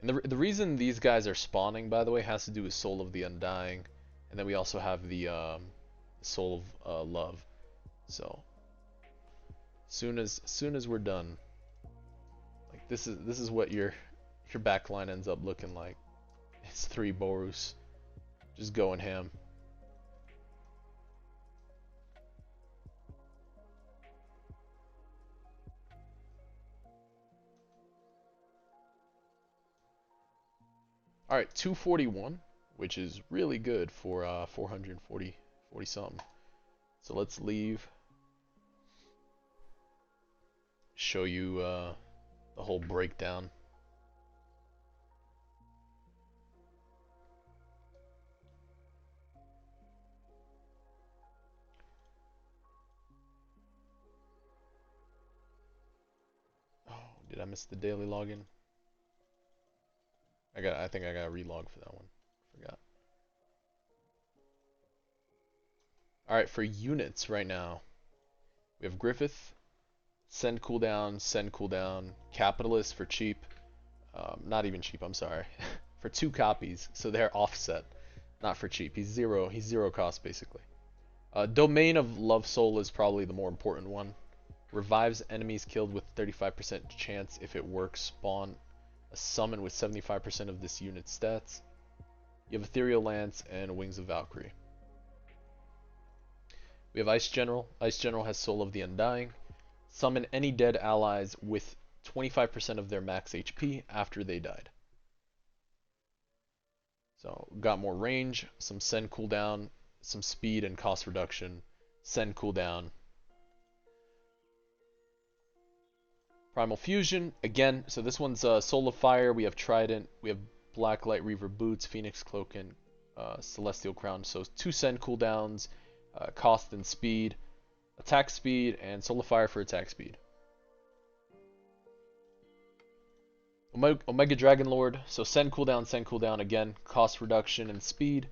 And the reason these guys are spawning, by the way, has to do with Soul of the Undying. And then we also have the Soul of Love. So, soon as we're done, like this is what your backline ends up looking like. It's 3 Borus just going ham. All right, 241, which is really good for 440 something. So let's leave. Show you the whole breakdown. Oh, did I miss the daily login? I think I got relog for that one. Forgot. All right, for units right now, we have Griffith, send cooldown, Capitalist for cheap. Not even cheap, I'm sorry. For 2 copies, so they're offset, not for cheap. He's zero cost basically. Domain of Love Soul is probably the more important one. Revives enemies killed with 35% chance if it works. Spawn a summon with 75% of this unit's stats. You have Ethereal Lance and Wings of Valkyrie. We have Ice General. Ice General has Soul of the Undying. Summon any dead allies with 25% of their max HP after they died. So, got more range, some send cooldown, some speed and cost reduction, send cooldown. Primal Fusion, again, so this one's Soul of Fire, we have Trident, we have Blacklight Reaver Boots, Phoenix Cloak, and Celestial Crown. So 2 send cooldowns, cost and speed, attack speed, and Soul of Fire for attack speed. Omega Dragon Lord, so send cooldown, again, cost reduction and speed.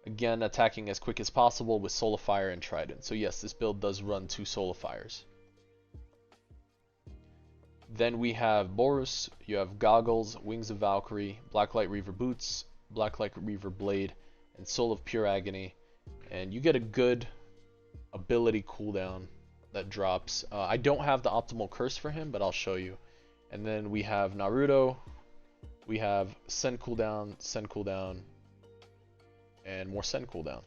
Again, attacking as quick as possible with Soul of Fire and Trident. So yes, this build does run 2 Soul of Fires. Then we have Boros, you have Goggles, Wings of Valkyrie, Blacklight Reaver Boots, Blacklight Reaver Blade, and Soul of Pure Agony. And you get a good ability cooldown that drops. I don't have the optimal curse for him, but I'll show you. And then we have Naruto, we have send cooldown, and more send cooldown.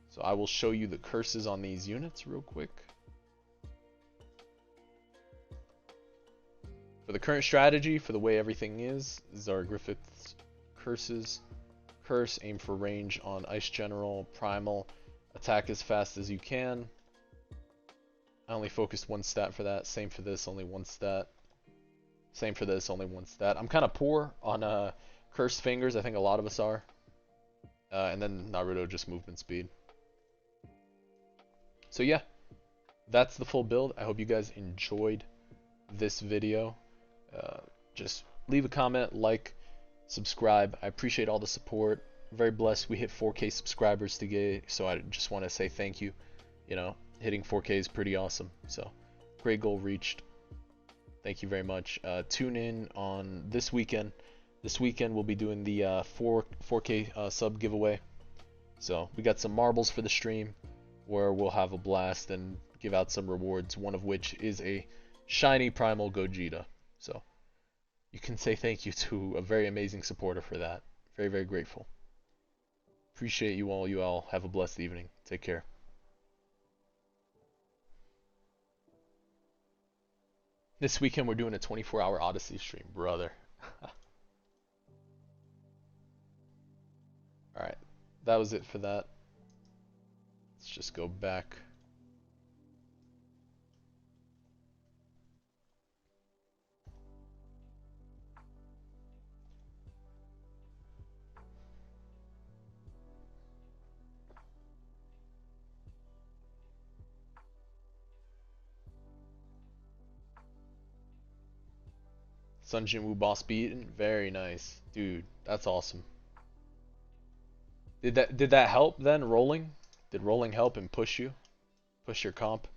So I will show you the curses on these units real quick. For the current strategy, for the way everything is our Griffith's curses. Curse, aim for range on Ice General, Primal, attack as fast as you can. I only focused 1 stat for that. Same for this, only 1 stat. Same for this, only 1 stat. I'm kind of poor on Cursed Fingers, I think a lot of us are. And then Naruto, just movement speed. So yeah, that's the full build. I hope you guys enjoyed this video. Uh, just leave a comment, like, subscribe. I appreciate all the support. Very blessed we hit 4K subscribers today, so I just want to say thank you. You know, hitting 4K is pretty awesome. So, great goal reached. Thank you very much. Tune in on this weekend. This weekend we'll be doing the 4K sub giveaway. So we got some marbles for the stream, where we'll have a blast and give out some rewards. One of which is a shiny Primal Gogeta. So you can say thank you to a very amazing supporter for that. Very, very grateful. Appreciate you all. You all have a blessed evening. Take care. This weekend we're doing a 24-hour Odyssey stream, brother. Alright, that was it for that. Let's just go back. Sun Jinwoo boss beaten, very nice, dude. That's awesome. Did that help then? Rolling? Did rolling help and push you? Push your comp?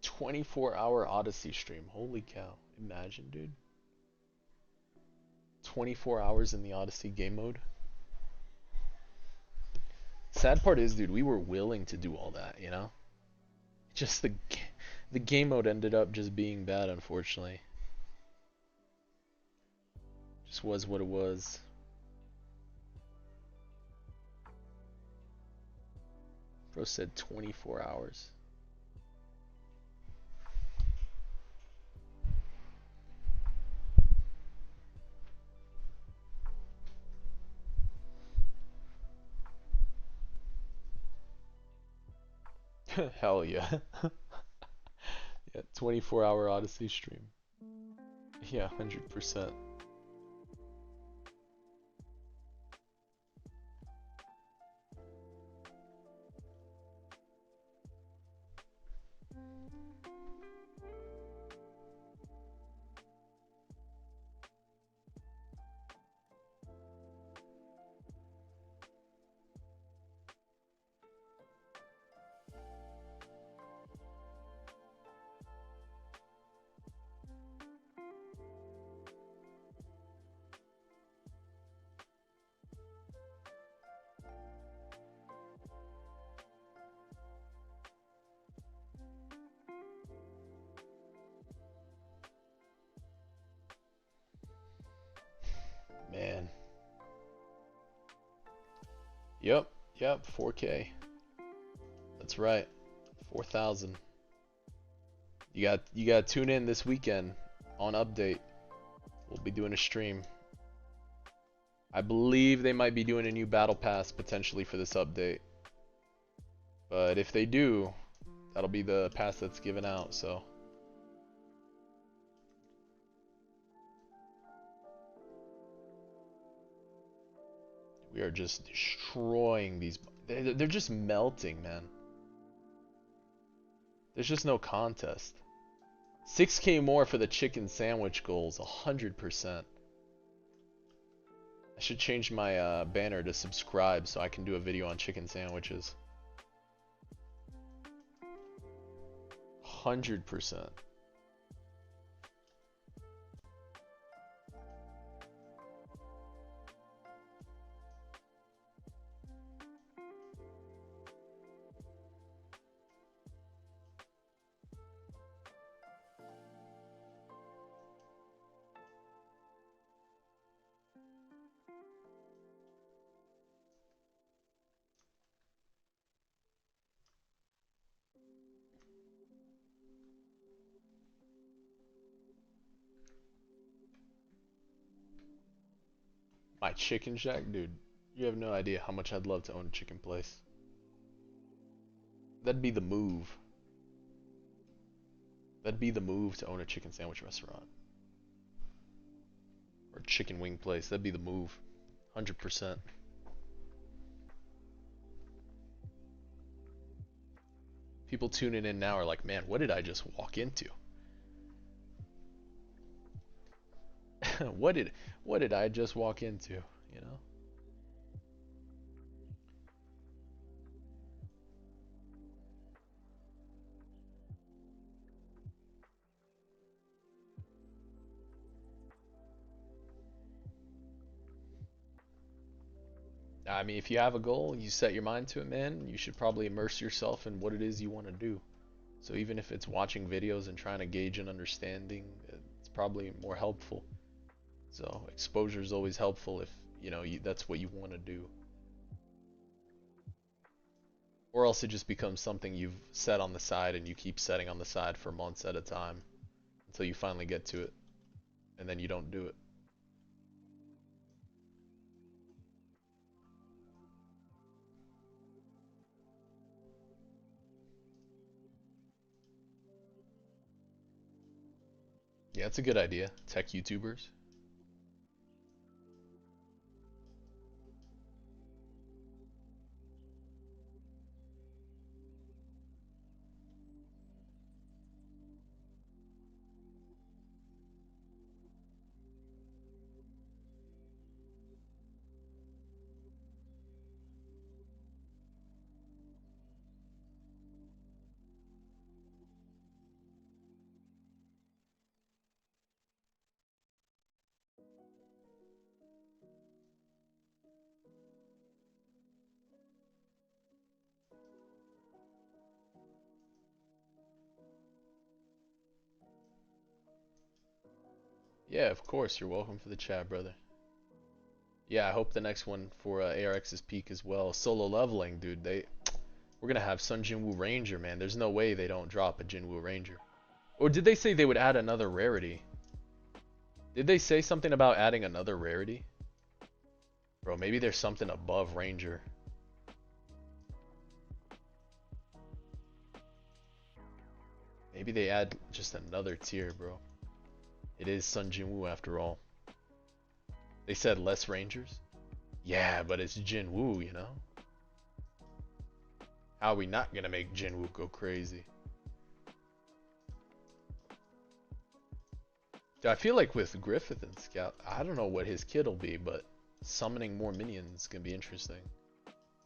"24-hour Odyssey stream. Holy cow. Imagine, dude. 24 hours in the Odyssey game mode. Sad part is, dude, we were willing to do all that, you know? Just the game mode ended up just being bad, unfortunately. Just was what it was. Bro said 24 hours. Hell yeah. Yeah, 24-hour Odyssey stream. Yeah, 100%. Man. Yep, 4K. That's right. 4,000. You got to tune in this weekend on update. We'll be doing a stream. I believe they might be doing a new battle pass potentially for this update. But if they do, that'll be the pass that's given out, so we are just destroying these. They're just melting, man. There's just no contest. 6K more for the chicken sandwich goals, 100%. I should change my banner to subscribe so I can do a video on chicken sandwiches. 100%. My chicken shack, dude. You have no idea how much I'd love to own a chicken place. That'd be the move. That'd be the move to own a chicken sandwich restaurant. Or chicken wing place. That'd be the move. 100%. People tuning in now are like, man, what did I just walk into? what did I just walk into? You know? I mean, if you have a goal, you set your mind to it, man, you should probably immerse yourself in what it is you want to do. So even if it's watching videos and trying to gauge an understanding, it's probably more helpful. So exposure is always helpful if, that's what you want to do. Or else it just becomes something you've set on the side and you keep setting on the side for months at a time until you finally get to it and then you don't do it. Yeah, it's a good idea. Tech YouTubers. Yeah, of course. You're welcome for the chat, brother. Yeah, I hope the next one for ARX's peak as well. Solo leveling, dude. We're gonna have Sun Jinwoo Ranger, man. There's no way they don't drop a Jinwoo Ranger. Or did they say they would add another rarity? Did they say something about adding another rarity? Bro, maybe there's something above Ranger. Maybe they add just another tier, bro. It is Sun Jinwoo after all. They said less Rangers? Yeah, but it's Jinwoo, you know? How are we not gonna make Jinwoo go crazy? Dude, I feel like with Griffith and Scout, I don't know what his kit will be, but summoning more minions can be interesting.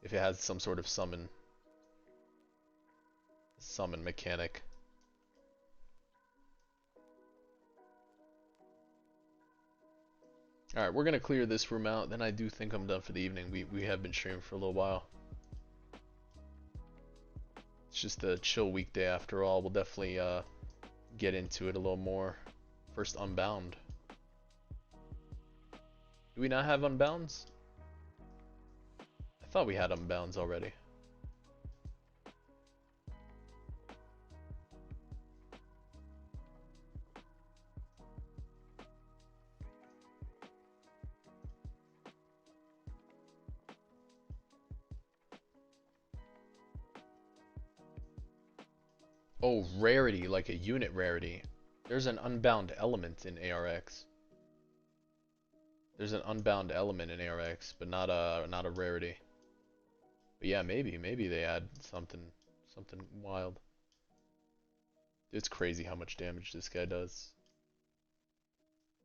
If it has some sort of summon mechanic. Alright, we're gonna clear this room out, then I do think I'm done for the evening. We have been streaming for a little while. It's just a chill weekday after all. We'll definitely get into it a little more. First, Unbound. Do we not have Unbounds? I thought we had Unbounds already. Oh, rarity, like a unit rarity. There's an unbound element in ARX. There's an unbound element in ARX, but not a rarity. But yeah, maybe they add something wild. It's crazy how much damage this guy does.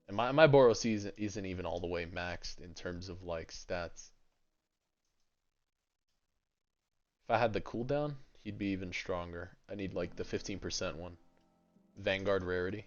And my Boros isn't even all the way maxed in terms of like stats. If I had the cooldown, he'd be even stronger. I need like the 15% one. Vanguard rarity.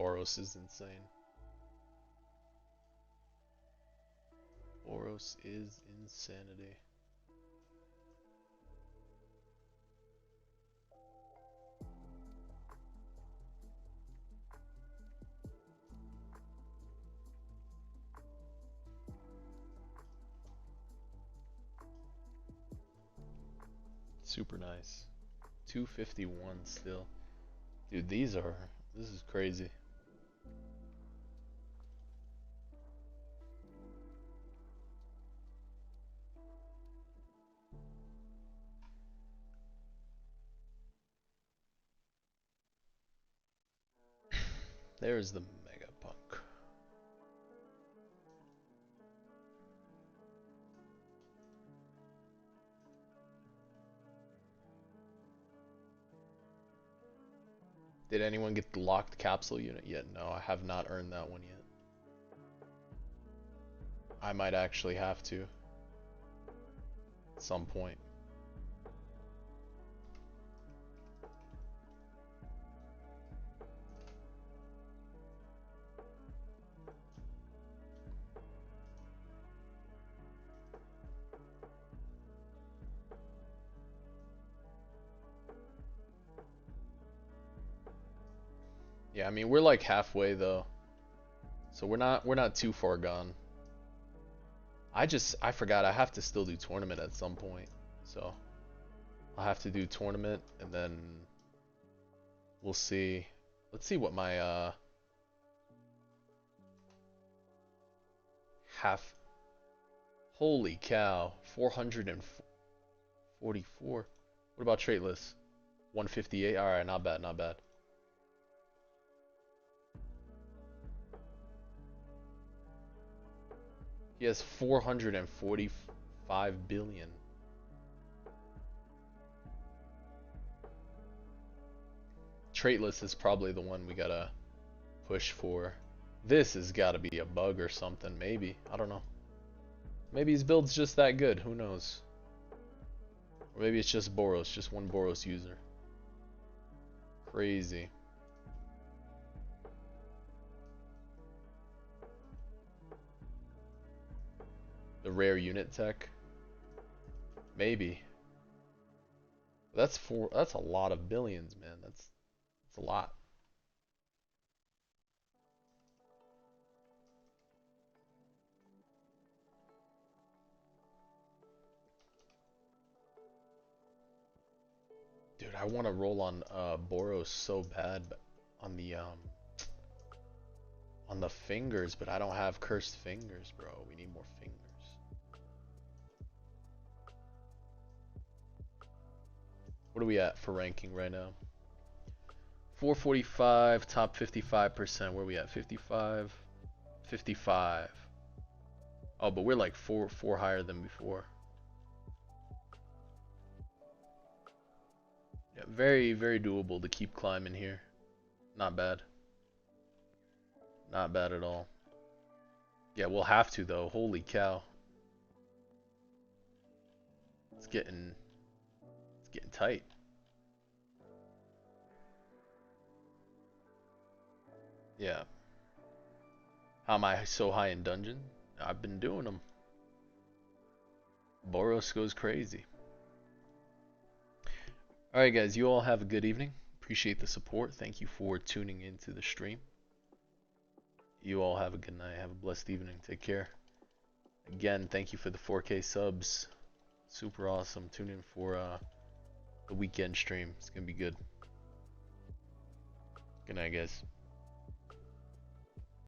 Boros is insane. Boros is insanity. Super nice. 251 still. Dude, this is crazy. There's the Megapunk. Did anyone get the locked capsule unit yet? No, I have not earned that one yet. I might actually have to at some point. Yeah, I mean we're like halfway though. So we're not too far gone. I forgot I have to still do tournament at some point. So I'll have to do tournament and then we'll see. Let's see what my half. Holy cow, 444. What about traitless? 158. All right, not bad, not bad. He has 445 billion. Traitless is probably the one we gotta push for. This has gotta be a bug or something, maybe. I don't know. Maybe his build's just that good, who knows? Or maybe it's just Boros, just one Boros user. Crazy. The rare unit tech? Maybe. That's a lot of billions, man. That's a lot. Dude, I want to roll on Boros so bad, but on the fingers, but I don't have cursed fingers, bro. We need more fingers. What are we at for ranking right now? 445, top 55%. Where are we at? 55, 55. Oh, but we're like four higher than before. Yeah, very, very doable to keep climbing here. Not bad. Not bad at all. Yeah, we'll have to though. Holy cow. It's getting tight. Yeah. How am I so high in dungeon? I've been doing them. Boros goes crazy. Alright guys, you all have a good evening. Appreciate the support. Thank you for tuning into the stream. You all have a good night. Have a blessed evening. Take care. Again, thank you for the 4K subs. Super awesome. Tune in for the weekend stream. It's gonna be good. Good night, guys.